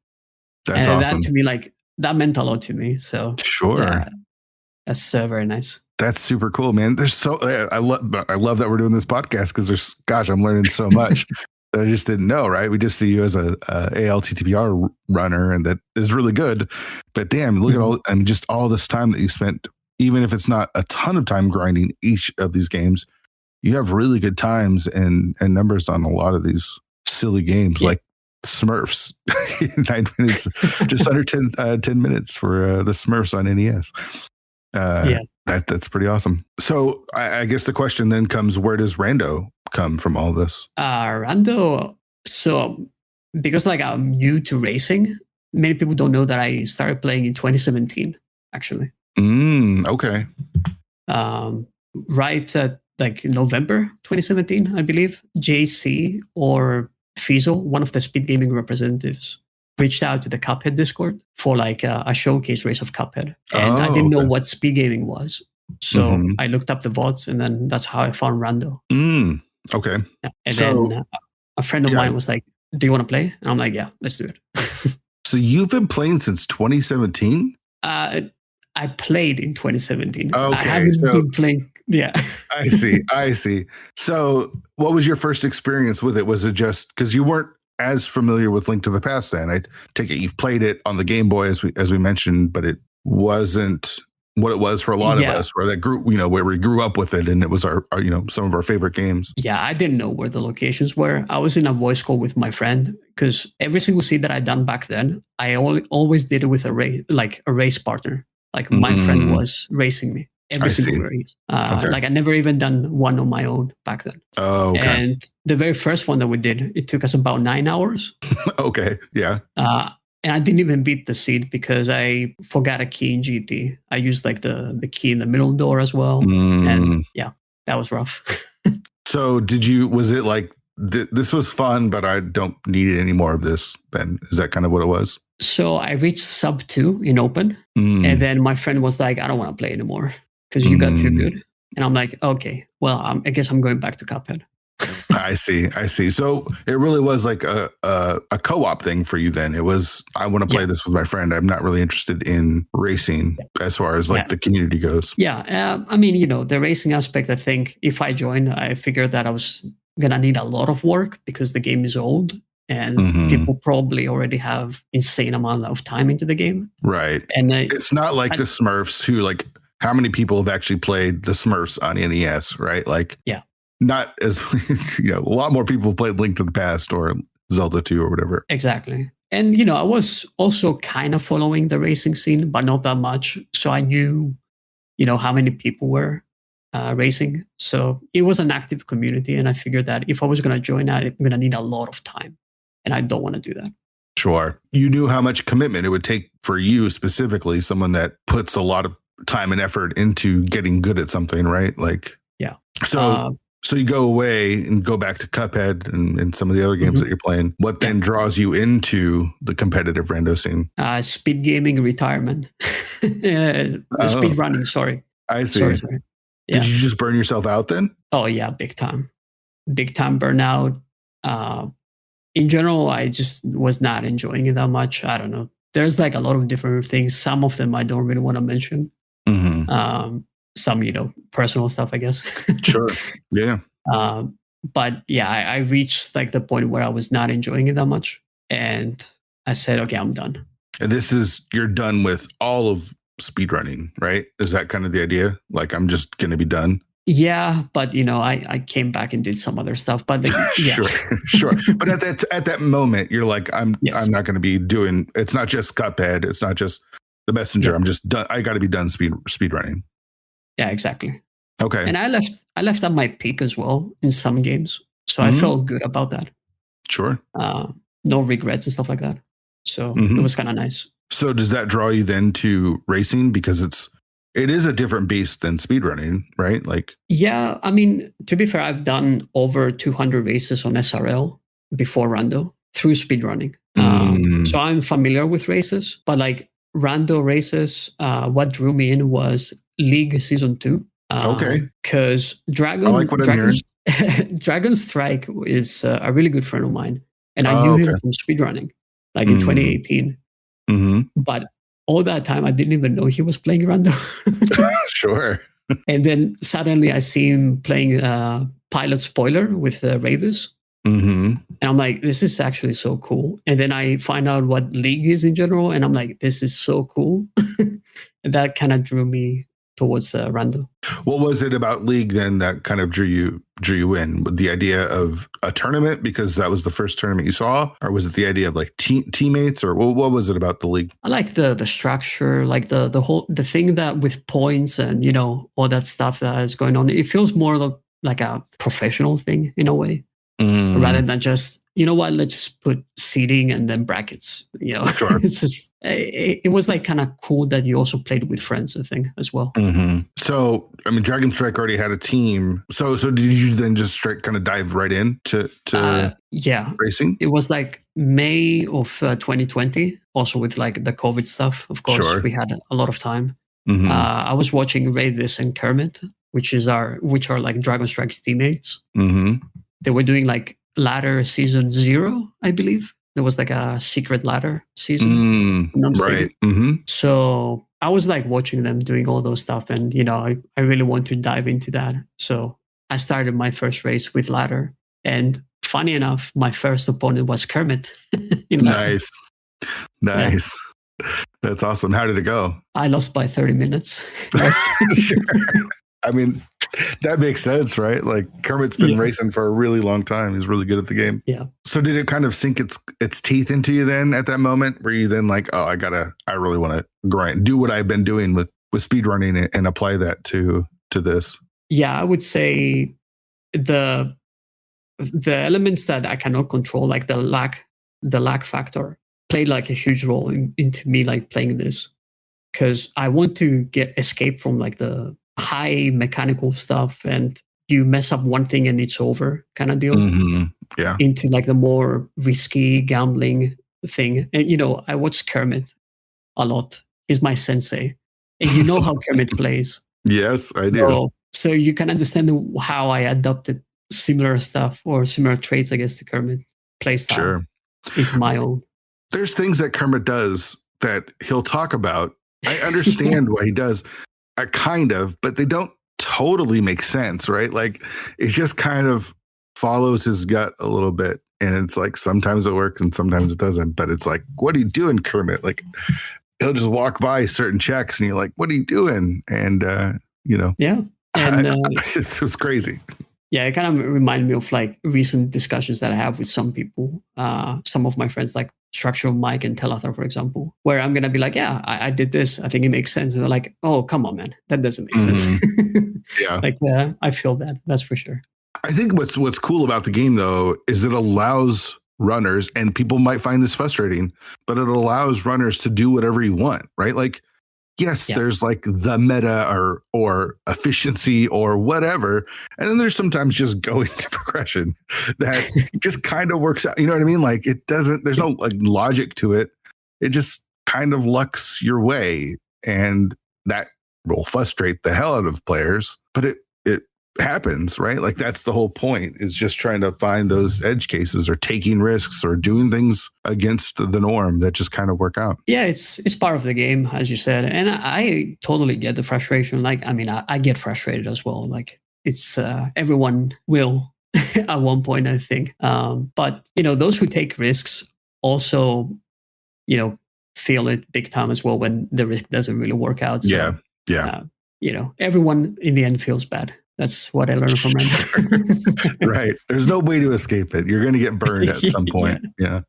That's awesome. That to me, that meant a lot to me. So sure, yeah, that's very nice. That's super cool, man. I love that we're doing this podcast because I'm learning so much that I just didn't know. Right, we just see you as a ALTTPR runner, and that is really good. But damn, look at just all this time that you spent. Even if it's not a ton of time grinding each of these games, you have really good times and numbers on a lot of these silly games like Smurfs. 9 minutes, just under 10 minutes for the Smurfs on NES. That's pretty awesome. So I guess the question then comes, where does Rando come from all this? Rando, so because I'm new to racing, many people don't know that I started playing in 2017, actually. Okay. Right at November 2017, I believe, JC or Fizzle, one of the speed gaming representatives, reached out to the Cuphead Discord for a showcase race of Cuphead. And I didn't know what speed gaming was. So I looked up the VODs, and then that's how I found Rando. Okay. Yeah. And then a friend of mine was like, do you want to play? And I'm like, yeah, let's do it. So you've been playing since 2017? I played in 2017. Okay. I haven't been playing. Yeah. I see. So what was your first experience with it? Was it just because you weren't as familiar with Link to the Past then? I take it you've played it on the Game Boy as we mentioned, but it wasn't what it was for a lot of us, where that grew, where we grew up with it, and it was our some of our favorite games. Yeah, I didn't know where the locations were. I was in a voice call with my friend because every single seed that I'd done back then, I always did it with a race partner. My friend was racing me every single race. I never even done one on my own back then. Oh, okay. And the very first one that we did, it took us about 9 hours. Okay, yeah. And I didn't even beat the seed because I forgot a key in GT. I used the key in the middle door as well. And yeah, that was rough. So was it like, this was fun, but I don't need any more of this then? Is that kind of what it was? So I reached sub 2 in open. And then my friend was like, I don't want to play anymore because you got too good. And I'm like, okay, well, I guess I'm going back to Cuphead. I see. So it really was like a co-op thing for you then. It was, I want to play this with my friend. I'm not really interested in racing as far as the community goes. Yeah. I mean, the racing aspect, I think if I joined, I figured that I was going to need a lot of work because the game is old and people probably already have insane amount of time into the game. Right. And it's not like the Smurfs who how many people have actually played the Smurfs on NES, right? Not as, a lot more people played Link to the Past or Zelda 2 or whatever. Exactly. And, I was also kind of following the racing scene, but not that much. So I knew, how many people were racing. So it was an active community. And I figured that if I was going to join that, I'm going to need a lot of time. And I don't want to do that. Sure. You knew how much commitment it would take for you specifically, someone that puts a lot of time and effort into getting good at something, right? Yeah. So you go away and go back to Cuphead and some of the other games that you're playing. What then draws you into the competitive rando scene? Speed gaming retirement. Speed running, sorry. I see. Sorry. Yeah. Did you just burn yourself out then? Oh, yeah, big time. Big time burnout. In general, I just was not enjoying it that much. I don't know. There's a lot of different things. Some of them I don't really want to mention. Some, personal stuff, I guess. Sure. Yeah. But yeah, I reached the point where I was not enjoying it that much. And I said, okay, I'm done. And you're done with all of speedrunning, right? Is that kind of the idea? I'm just going to be done? Yeah, but I came back and did some other stuff. But Sure. But at that moment, you're like, I'm not going to be doing. It's not just Cuphead. It's not just The Messenger. I'm just done. I got to be done speed running. Yeah, exactly. Okay. And I left at my peak as well in some games, so I felt good about that. Sure. No regrets and stuff like that. So it was kind of nice. So does that draw you then to racing because it is a different beast than speedrunning, right? Yeah, I mean, to be fair, I've done over 200 races on SRL before Rando through speedrunning. So I'm familiar with races, but rando races, what drew me in was League Season 2. Okay. Because I like what I'm hearing. Dragon Strike is a really good friend of mine. And I knew okay. him from speedrunning, like in 2018. Mm-hmm. But all that time, I didn't even know he was playing rando. Sure. And then suddenly I see him playing Pilot Spoiler with Ravis. Mm-hmm. And I'm like, this is actually so cool. And then I find out what League is in general. And I'm like, this is so cool. And that kind of drew me towards rando. What was it about League then that kind of drew you in? With the idea of a tournament because that was the first tournament you saw, or was it the idea of like teammates, or what was it about the League? I like the structure, like the whole thing that with points and all that stuff that is going on. It feels more like a professional thing in a way, rather than just let's put seating and then brackets. Sure. It's just it was like kind of cool that you also played with friends, I think, as well. Mm-hmm. So I mean, Dragon Strike already had a team. So did you then just kind of dive right in to racing? It was like May of 2020. Also with like the COVID stuff, of course, sure. We had a lot of time. Mm-hmm. I was watching Ravis and Kermit, which are like Dragon Strike's teammates. Mm-hmm. They were doing like ladder season 0, I believe. There was like a secret ladder season. Right. Mm-hmm. So I was like watching them doing all those stuff. And, I really want to dive into that. So I started my first race with ladder. And funny enough, my first opponent was Kermit. Nice. Nice. Yeah. That's awesome. How did it go? I lost by 30 minutes. Sure. I mean, that makes sense, right? Like Kermit's been racing for a really long time. He's really good at the game. Yeah. So did it kind of sink its teeth into you then at that moment? Were you then like, oh, I really want to grind, do what I've been doing with speedrunning and apply that to this? Yeah, I would say the elements that I cannot control, like the lag factor, played like a huge role into me like playing this, because I want to escape from like the high mechanical stuff and you mess up one thing and it's over kind of deal. Mm-hmm. Yeah. Into like the more risky gambling thing. And I watch Kermit a lot. He's my sensei. And you know how Kermit plays. Yes, I do. So you can understand how I adopted similar stuff or similar traits, I guess, to Kermit play style into my own. There's things that Kermit does that he'll talk about. I understand why he does. Kind of, but they don't totally make sense, right? Like it just kind of follows his gut a little bit. And it's like sometimes it works and sometimes it doesn't. But it's like, what are you doing, Kermit? Like he'll just walk by certain checks and you're like, what are you doing? And yeah. And it was crazy. Yeah, it kind of reminded me of like recent discussions that I have with some people, some of my friends, like Structural Mike and Telathar, for example, where I'm going to be like, yeah, I did this. I think it makes sense. And they're like, oh, come on, man. That doesn't make sense. Yeah. Like, I feel that. That's for sure. I think what's cool about the game, though, is it allows runners, and people might find this frustrating, but it allows runners to do whatever you want, right? Like, yes, there's like the meta or efficiency or whatever. And then there's sometimes just going to progression that just kind of works out. You know what I mean? Like there's no like logic to it. It just kind of lucks your way. And that will frustrate the hell out of players, but it happens, right? Like that's the whole point, is just trying to find those edge cases or taking risks or doing things against the norm that just kind of work out. Yeah, it's part of the game, as you said. And I totally get the frustration. Like, I mean, I get frustrated as well. Like it's everyone will at one point, I think. But, those who take risks also, feel it big time as well when the risk doesn't really work out. So, yeah. Everyone in the end feels bad. That's what I learned from Random. Right. There's no way to escape it. You're going to get burned at some point. Yeah.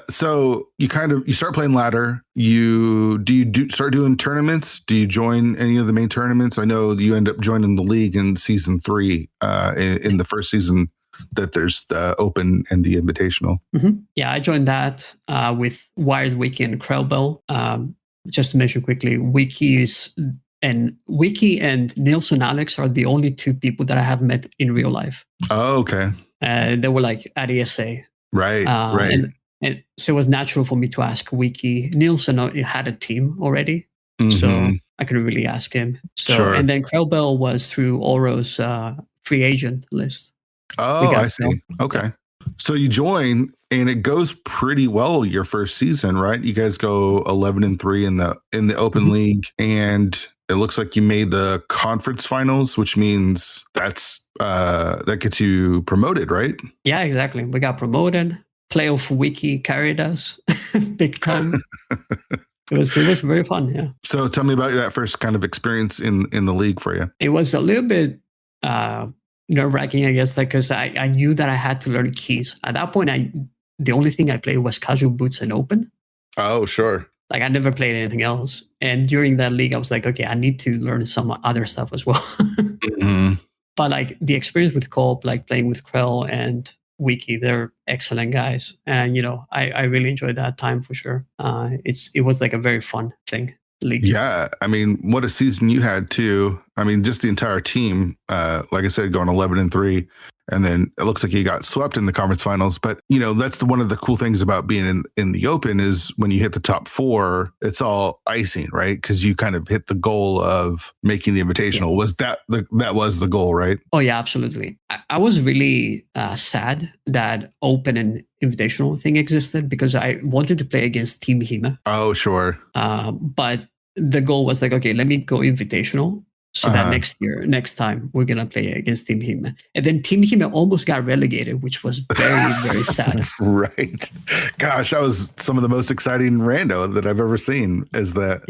So you start playing ladder. Do you start doing tournaments? Do you join any of the main tournaments? I know you end up joining the league in season 3, in the first season that there's the open and the invitational. Mm-hmm. Yeah, I joined that with Wired Wiki and Krellbell. Just to mention quickly, Wiki and Nielsen Alex are the only 2 people that I have met in real life. Oh, okay. They were like at ESA. Right. And so it was natural for me to ask Wiki. Nielsen had a team already, so Mm-hmm. I couldn't really ask him. So, Sure. and then Krellbell was through Oro's free agent list. Oh, I see. Okay. Yeah. So you join and it goes pretty well your first season, right? You guys go 11-3 in the open league, and it looks like you made the conference finals, which means that gets you promoted, right? Yeah, exactly. We got promoted. Playoff Wiki carried us big time. It was very fun. Yeah. So tell me about that first kind of experience in the league for you. It was a little bit nerve-wracking, I guess, because I knew that I had to learn keys. At that point, the only thing I played was casual boots and open. Oh, sure. Like I never played anything else. And during that league, I was like, okay, I need to learn some other stuff as well. Mm-hmm. But like the experience with co-op, like playing with Krell and Wiki, they're excellent guys. And, I really enjoyed that time for sure. It was like a very fun thing. League. Yeah. I mean, what a season you had too. I mean, just the entire team, like I said, going 11-3. And then it looks like you got swept in the conference finals. But, that's one of the cool things about being in the open is when you hit the top 4, it's all icing, right? Because you kind of hit the goal of making the invitational. Yeah. That was the goal, right? Oh, yeah, absolutely. I was really sad that open and invitational thing existed because I wanted to play against Team Hime. Oh, sure. But the goal was like, okay, let me go invitational. So that next time we're going to play against Team Hime. And then Team Hime almost got relegated, which was very, very sad. Right. Gosh, that was some of the most exciting rando that I've ever seen is the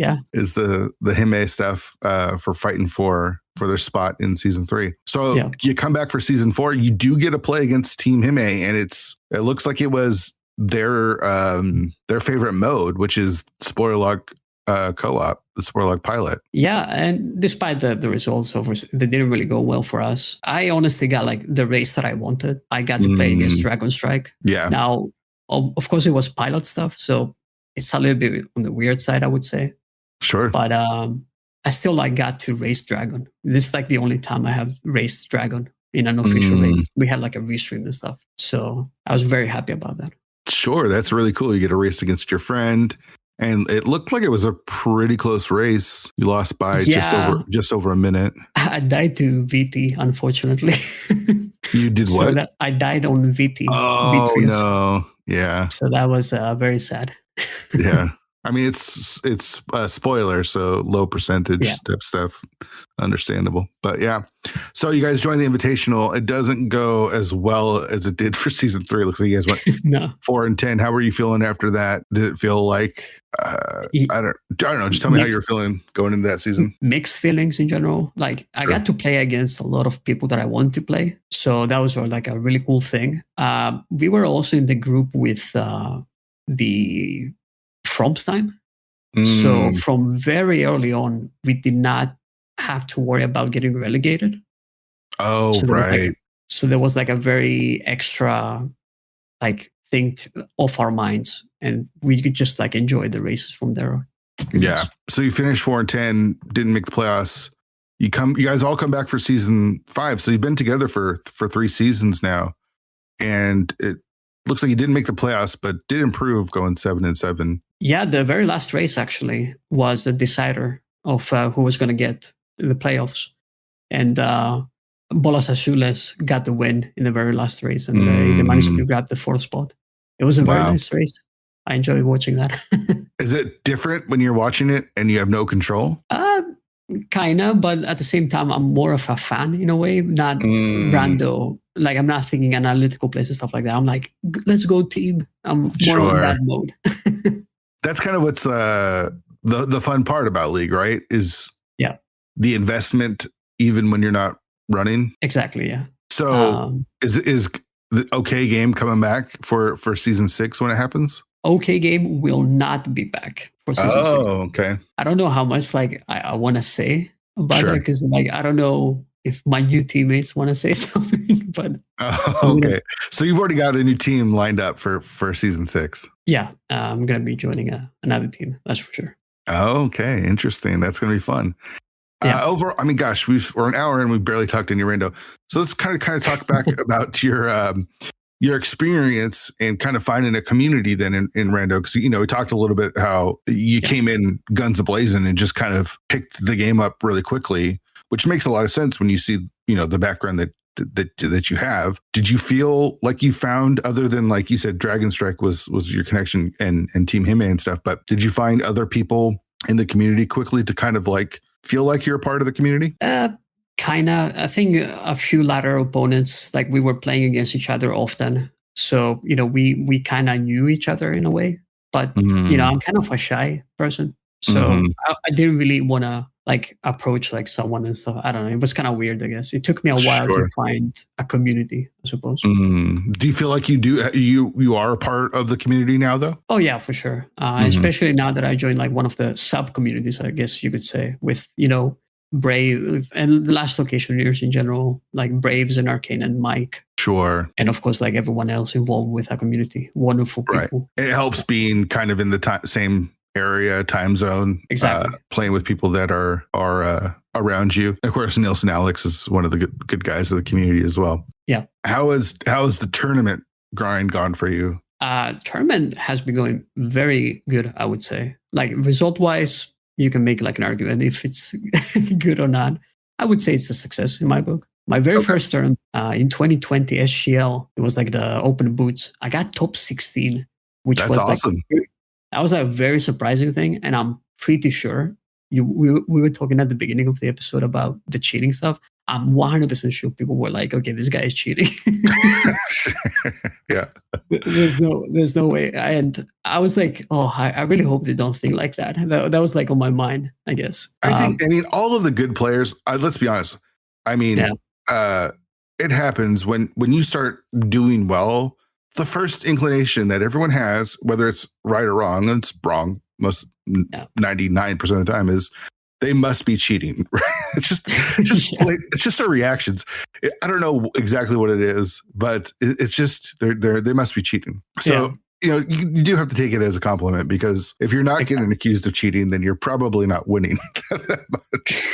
Hime stuff for fighting for their spot in season 3. So you come back for season 4, you do get to play against Team Hime, and it looks like it was their favorite mode, which is spoiler log co-op, the Sporlog pilot. Yeah, and despite the results, they didn't really go well for us. I honestly got like the race that I wanted. I got to play against Dragon Strike. Yeah. Now, of course, it was pilot stuff, so it's a little bit on the weird side, I would say. Sure. But I still got to race Dragon. This is like the only time I have raced Dragon in an official race. We had like a restream and stuff, so I was very happy about that. Sure, that's really cool. You get to race against your friend. And it looked like it was a pretty close race. You lost by just over a minute. I died to VT, unfortunately. You did what? So I died on VT. Oh, no. Yeah. So that was very sad. Yeah. I mean, it's a spoiler, so low percentage type stuff. Understandable. But yeah. So you guys joined the Invitational. It doesn't go as well as it did for season 3. It looks like you guys went 4-10. How were you feeling after that? Did it feel like I don't know. Just tell me how you're feeling going into that season. Mixed feelings in general. Like I got to play against a lot of people that I want to play. So that was like a really cool thing. We were also in the group with the Fromstein. So from very early on, we did not have to worry about getting relegated. Oh, so right. So there was like a very extra like thing off our minds, and we could just like enjoy the races from there on. Yeah. So you finished 4-10, didn't make the playoffs. You guys all come back for season 5. So you've been together for 3 seasons now, and it looks like you didn't make the playoffs, but did improve going 7-7. Yeah, the very last race actually was a decider of who was going to get the playoffs. And Bolas Azules got the win in the very last race, and they managed to grab the 4th spot. It was a very nice race. I enjoyed watching that. Is it different when you're watching it and you have no control? Kind of, but at the same time, I'm more of a fan in a way, not rando. Like I'm not thinking analytical plays and stuff like that. I'm like, let's go team. I'm more on that mode. That's kind of what's the fun part about League, right? Is the investment even when you're not running. Exactly. Yeah. So is the OK Game coming back for season 6 when it happens? OK Game will not be back for season 6. Oh, okay. I don't know how much like I want to say about that, because like I don't know if my new teammates want to say something, but okay. So you've already got a new team lined up for season 6. Yeah, I'm gonna be joining another team. That's for sure. Okay, interesting. That's gonna be fun. Yeah. I mean, gosh, we're an hour in. We barely talked any rando. So let's kind of talk back about your your experience and kind of finding a community then in Rando? Because, we talked a little bit how you came in guns a-blazing and just kind of picked the game up really quickly, which makes a lot of sense when you see, the background that you have. Did you feel like you found, other than, like you said, Dragon Strike was your connection and Team Hime and stuff, but did you find other people in the community quickly to kind of like feel like you're a part of the community? Kind of. I think a few ladder opponents, like we were playing against each other often. So, we kind of knew each other in a way. But, I'm kind of a shy person. So I didn't really want to like approach like someone and stuff. I don't know. It was kind of weird, I guess. It took me a while to find a community, I suppose. Do you feel like you are a part of the community now, though? Oh, yeah, for sure. Especially now that I joined like one of the sub communities, I guess you could say, with, Brave and the last location leaders in general, like Braves and Arcane and Mike. Sure. And of course, like everyone else involved with our community. Wonderful people. Right. It helps being kind of in the same area, time zone. Exactly. Playing with people that are around you. Of course, Nielsen Alex is one of the good guys of the community as well. Yeah. How is the tournament grind gone for you? Tournament has been going very good, I would say. Like result wise, you can make like an argument if it's good or not. I would say it's a success in my book. My very first turn in 2020 SGL, it was like the open boots. I got top 16, which was awesome. That was a very surprising thing. And I'm pretty sure we were talking at the beginning of the episode about the cheating stuff. I'm 100% sure people were like, okay, this guy is cheating. Yeah. There's no way. And I was like, oh, I really hope they don't think like that. That was like on my mind, I guess. I mean, all of the good players, let's be honest. I mean, it happens when you start doing well, the first inclination that everyone has, whether it's right or wrong, and it's wrong most 99% of the time, is they must be cheating. It's just our reactions. I don't know exactly what it is, but it's just they must be cheating. So you do have to take it as a compliment, because if you're not getting accused of cheating, then you're probably not winning that much.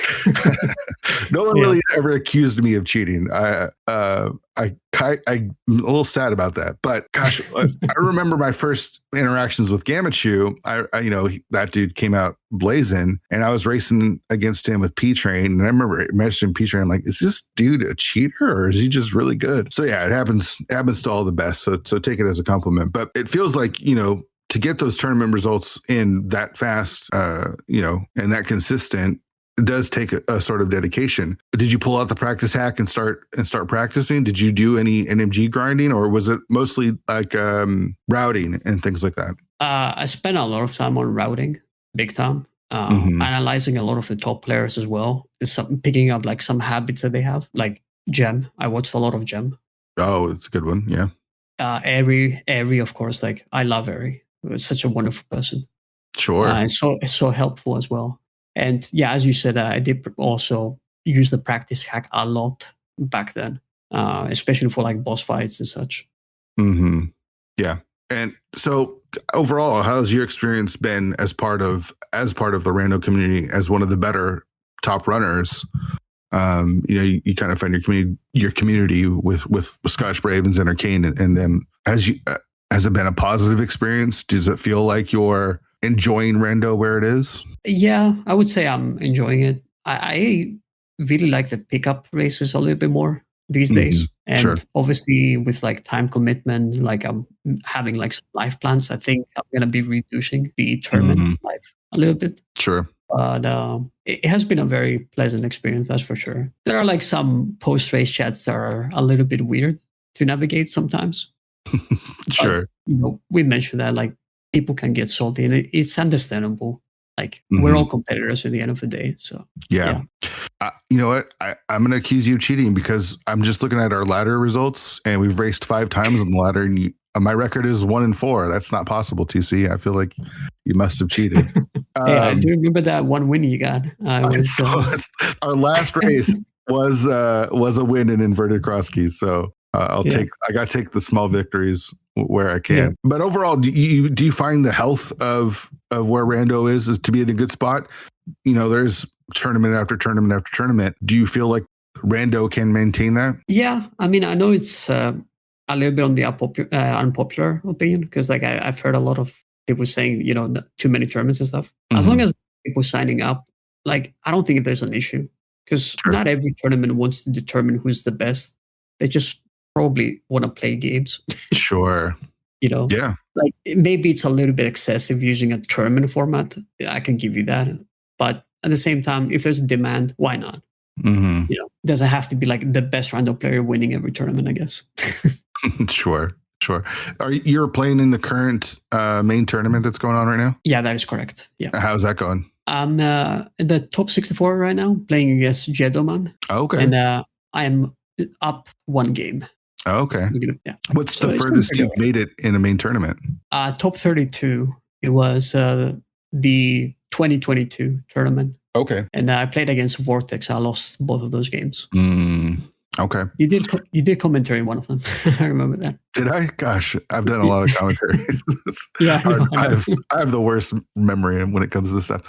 No one really ever accused me of cheating. I'm a little sad about that, but gosh, I remember my first interactions with Gamachu. That dude came out blazing, and I was racing against him with P-Train, and I remember messaging P-Train, I'm like, is this dude a cheater or is he just really good? So yeah, it happens to all the best. So take it as a compliment, but it feels like, to get those tournament results in that fast, and that consistent, it does take a sort of dedication. Did you pull out the practice hack and start practicing? Did you do any NMG grinding, or was it mostly like routing and things like that? I spent a lot of time on routing, big time, analyzing a lot of the top players as well. Picking up like some habits that they have, like Gem. I watched a lot of Gem. Oh, it's a good one. Yeah. Eri, of course. Like I love Eri. It's such a wonderful person. Sure. It's so helpful as well. And yeah, as you said, I did also use the practice hack a lot back then, especially for like boss fights and such. Mm-hmm. Yeah. And so overall, how's your experience been as part of the Rando community, as one of the better top runners? You kind of find your community with Scottish Bravens and Arcane, and then has it been a positive experience? Does it feel like you're enjoying Rando where it is? Yeah, I would say I'm enjoying it. I really like the pickup races a little bit more these days. And obviously with like time commitment, like I'm having like some life plans, I think I'm going to be reducing the tournament life a little bit. Sure. But it has been a very pleasant experience, that's for sure. There are like some post-race chats that are a little bit weird to navigate sometimes. Sure. But, we mentioned that like people can get salty, and it's understandable. Like we're all competitors at the end of the day. So yeah. You know what? I'm going to accuse you of cheating, because I'm just looking at our ladder results, and we've raced 5 times on the ladder, and my record is 1-4. That's not possible, TC. I feel like you must have cheated. Hey, I do remember that one win you got. Our last race was a win in inverted cross keys. So I got to take the small victories where I can. Yeah. But overall, do you find the health of where Rando is to be in a good spot? There's tournament after tournament after tournament. Do you feel like Rando can maintain that? Yeah, I mean, I know it's a little bit on the unpopular opinion, because like I've heard a lot of people saying, too many tournaments and stuff. As long as people signing up, like I don't think there's an issue, because not every tournament wants to determine who's the best. They just probably want to play games. Sure. Yeah. Like maybe it's a little bit excessive using a tournament format. I can give you that, but at the same time, if there's demand, why not? Doesn't have to be like the best random player winning every tournament, I guess. Sure. You're playing in the current main tournament that's going on right now? Yeah, that is correct. Yeah. How's that going? I'm in the top 64 right now, playing against Jedoman. Okay. And I'm up one game. Okay. Yeah. What's the furthest you've made it in a main tournament? Top 32. It was the 2022 tournament. Okay. And I played against Vortex. I lost both of those games. Okay. You did commentary in one of them. I remember that. Did I? Gosh, I've done a lot of commentary. Yeah, I have the worst memory when it comes to this stuff.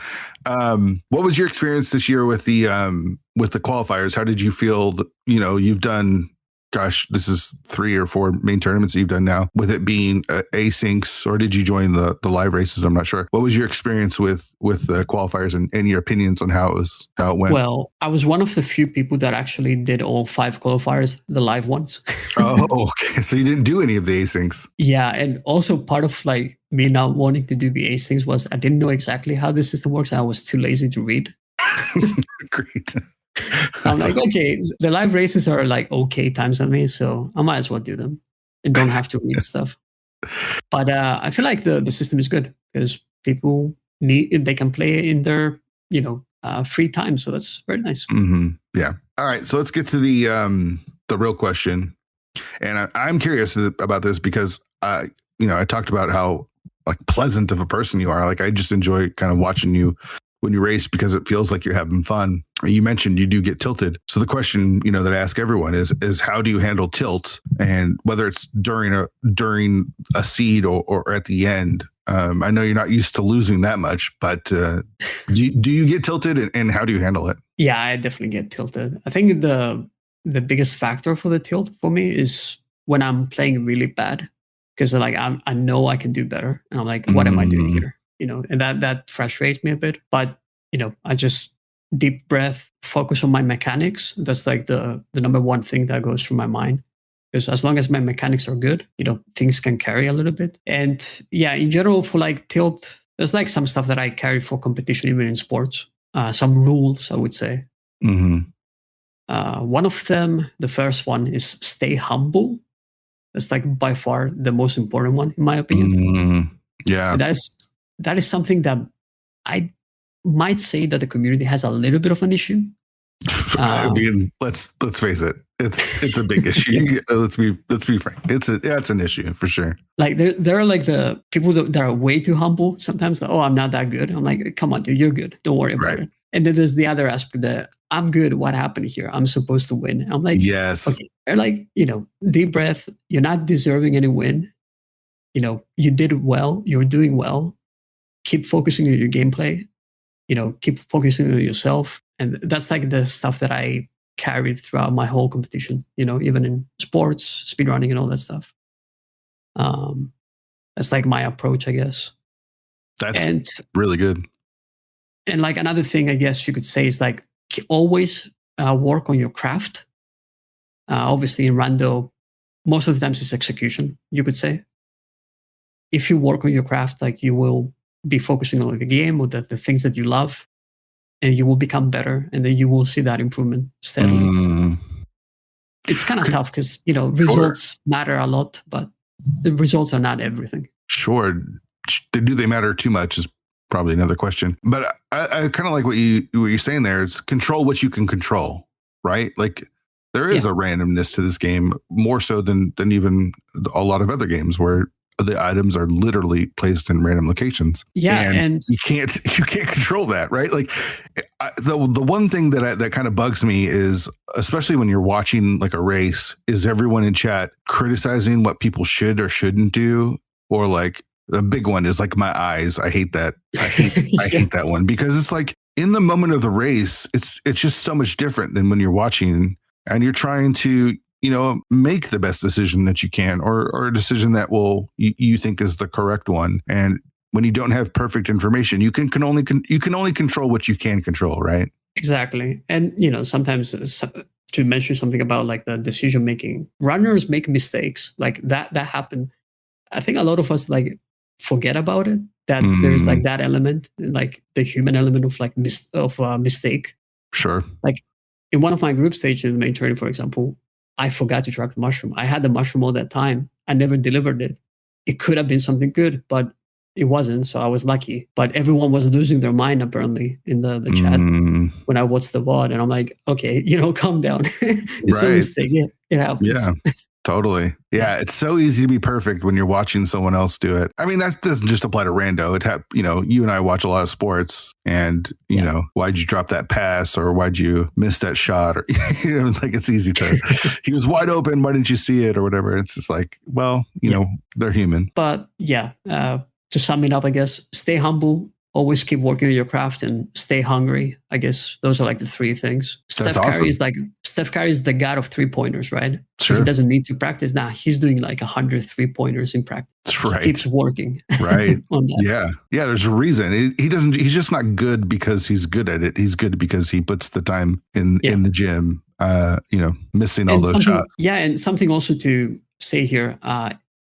What was your experience this year with the qualifiers? How did you feel? You've done. Gosh, this is 3 or 4 main tournaments that you've done now, with it being asyncs, or did you join the live races? I'm not sure. What was your experience with the qualifiers and your opinions on how it went? Well, I was one of the few people that actually did all 5 qualifiers, the live ones. Oh, okay. So you didn't do any of the asyncs. Yeah, and also part of like me not wanting to do the asyncs was I didn't know exactly how the system works. And I was too lazy to read. Great. I'm like, okay, the live races are like okay times on me, so I might as well do them and don't have to read stuff. But I feel like the system is good because people they can play in their free time, so that's very nice. Yeah. All right, so let's get to the real question, and I'm curious about this because I talked about how like pleasant of a person you are. Like I just enjoy kind of watching you when you race because it feels like you're having fun. You mentioned you do get tilted. So the question, that I ask everyone is how do you handle tilt? And whether it's during a seed or at the end. I know you're not used to losing that much, but do you get tilted and how do you handle it? Yeah, I definitely get tilted. I think the biggest factor for the tilt for me is when I'm playing really bad, because like I know I can do better. And I'm like, what am I doing here? And that frustrates me a bit. But, I just deep breath, focus on my mechanics. That's like the number one thing that goes through my mind. Because as long as my mechanics are good, things can carry a little bit. And yeah, in general, for like tilt, there's like some stuff that I carry for competition, even in sports. Some rules, I would say. One of them, the first one is stay humble. That's like by far the most important one, in my opinion. Yeah. And that is something that I might say that the community has a little bit of an issue. I mean, let's face it. It's a big issue. Let's be frank. It's an issue for sure. Like there are like the people that are way too humble sometimes. Like, oh, I'm not that good. I'm like, come on, dude, you're good. Don't worry about it. And then there's the other aspect that I'm good. What happened here? I'm supposed to win. I'm like, yes. Okay. They're like, deep breath. You're not deserving any win. You did well. You're doing well. Keep focusing on your gameplay. Keep focusing on yourself. And that's like the stuff that I carried throughout my whole competition, even in sports, speedrunning and all that stuff. That's like my approach, I guess. That's really good. And like another thing, I guess you could say is like always work on your craft. Obviously in rando, most of the times it's execution, you could say. If you work on your craft, like you will be focusing on the game or the things that you love, and you will become better, and then you will see that improvement steadily. It's kind of tough because, results matter a lot, but the results are not everything. Sure. Do they matter too much is probably another question. But I kind of like what you're saying there is control what you can control, right? Like there is a randomness to this game, more so than even a lot of other games where the items are literally placed in random locations. Yeah, and you can't control that, right? Like the one thing that kind of bugs me is, especially when you're watching like a race, is everyone in chat criticizing what people should or shouldn't do, or like the big one is like my eyes. I hate that. I hate that one, because it's like in the moment of the race, it's just so much different than when you're watching and you're trying to make the best decision that you can, or a decision that you think is the correct one. And when you don't have perfect information, you can only control what you can control, right? Exactly. And sometimes to mention something about like the decision making, runners make mistakes like that happen. I think a lot of us like forget about it, that there's like that element, like the human element of like mistake. Sure. Like in one of my group stages in main training, for example, I forgot to track the mushroom. I had the mushroom all that time. I never delivered it. It could have been something good, but it wasn't. So I was lucky. But everyone was losing their mind apparently in the chat when I watched the VOD. And I'm like, okay, calm down. It's a mistake. It happens. Yeah. Totally. Yeah, it's so easy to be perfect when you're watching someone else do it. I mean, that doesn't just apply to rando. You and I watch a lot of sports, and why'd you drop that pass, or why'd you miss that shot, or like it's easy to. He was wide open. Why didn't you see it, or whatever? It's just like, well, they're human. But yeah, to sum it up, I guess, stay humble. Always keep working on your craft and stay hungry. I guess those are like the three things. Steph Curry is the god of 3-pointers, right? Sure. He doesn't need to practice. Nah, he's doing like 100 3-pointers in practice. That's right. He keeps working. Right. On that. Yeah. Yeah. There's a reason. He's just not good because he's good at it. He's good because he puts the time in the gym, missing all those shots. Yeah. And something also to say here,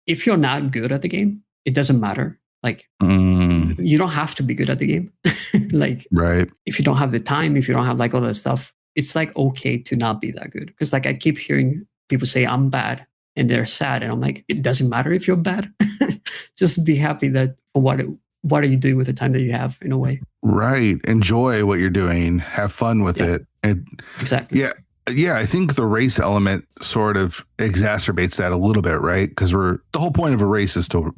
if you're not good at the game, it doesn't matter. Like, you don't have to be good at the game. Like, right. If you don't have the time, if you don't have like all that stuff, it's like okay to not be that good. Because like I keep hearing people say I'm bad and they're sad. And I'm like, it doesn't matter if you're bad. Just be happy that what are you doing with the time that you have, in a way. Right. Enjoy what you're doing. Have fun with it. And exactly. Yeah. Yeah, I think the race element sort of exacerbates that a little bit, right? Because the whole point of a race is to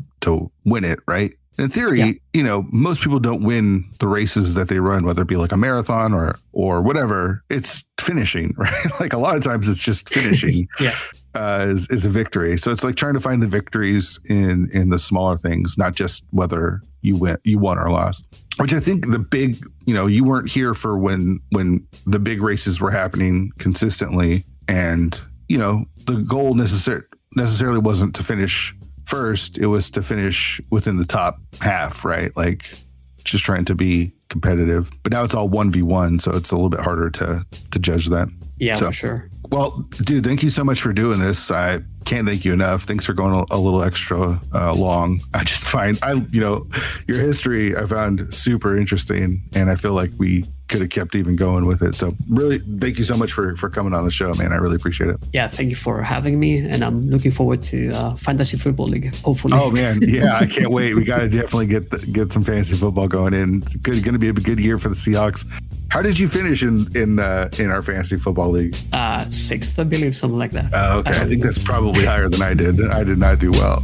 win it, right? In theory, most people don't win the races that they run, whether it be like a marathon or whatever. It's finishing, right? Like a lot of times it's just finishing. Is a victory. So it's like trying to find the victories in the smaller things, not just whether you won or lost. Which I think the big, you weren't here for when the big races were happening consistently, and the goal necessarily wasn't to finish first. It was to finish within the top half, right? Like just trying to be competitive. But now it's all 1v1, so it's a little bit harder to judge that. Yeah, for sure. Well, dude, thank you so much for doing this. I can't thank you enough. Thanks for going a little extra long. I just find your history I found super interesting, and I feel like we could have kept even going with it. So really, thank you so much for coming on the show, man. I really appreciate it. Yeah, thank you for having me, and I'm looking forward to Fantasy Football League, hopefully. Oh man, yeah, I can't wait. We got to definitely get some fantasy football going in. It's going to be a good year for the Seahawks. How did you finish in our fantasy football league? 6th, I believe, something like that. Okay, I think that's probably higher than I did. I did not do well.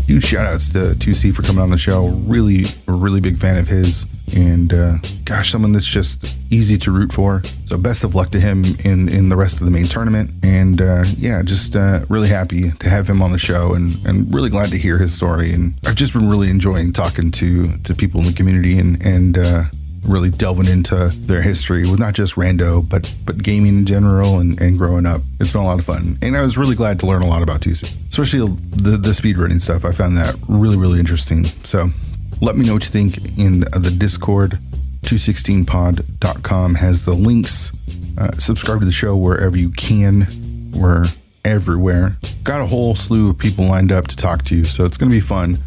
Huge shout outs to 2C for coming on the show. Really big fan of his, and someone that's just easy to root for. So best of luck to him in the rest of the main tournament. And just really happy to have him on the show, and really glad to hear his story. And I've just been really enjoying talking to people in the community and really delving into their history with not just rando, but gaming in general and growing up. It's been a lot of fun. And I was really glad to learn a lot about 2C, especially the speedrunning stuff. I found that really interesting. So let me know what you think in the Discord. 216pod.com has the links. Subscribe to the show wherever you can. We're everywhere. Got a whole slew of people lined up to talk to, so it's going to be fun.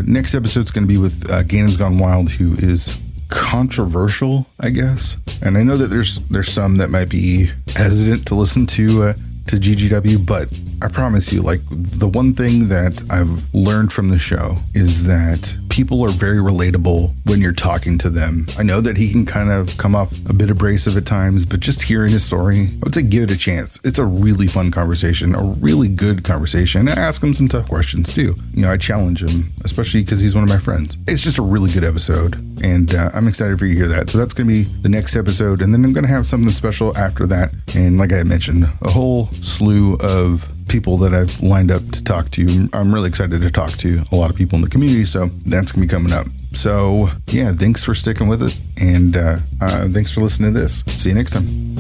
Next episode's going to be with Ganon's Gone Wild, who is controversial, I guess. And I know that there's some that might be hesitant to listen to GGW, but I promise you, like, the one thing that I've learned from the show is that people are very relatable when you're talking to them. I know that he can kind of come off a bit abrasive at times, but just hearing his story, I would say give it a chance. It's a really fun conversation, a really good conversation. I ask him some tough questions too. I challenge him, especially because he's one of my friends. It's just a really good episode, and I'm excited for you to hear that. So that's going to be the next episode, and then I'm going to have something special after that. And like I mentioned, a whole slew of people that I've lined up to talk to. I'm really excited to talk to a lot of people in the community, so that's gonna be coming up. So yeah, thanks for sticking with it, and thanks for listening to this. See you next time.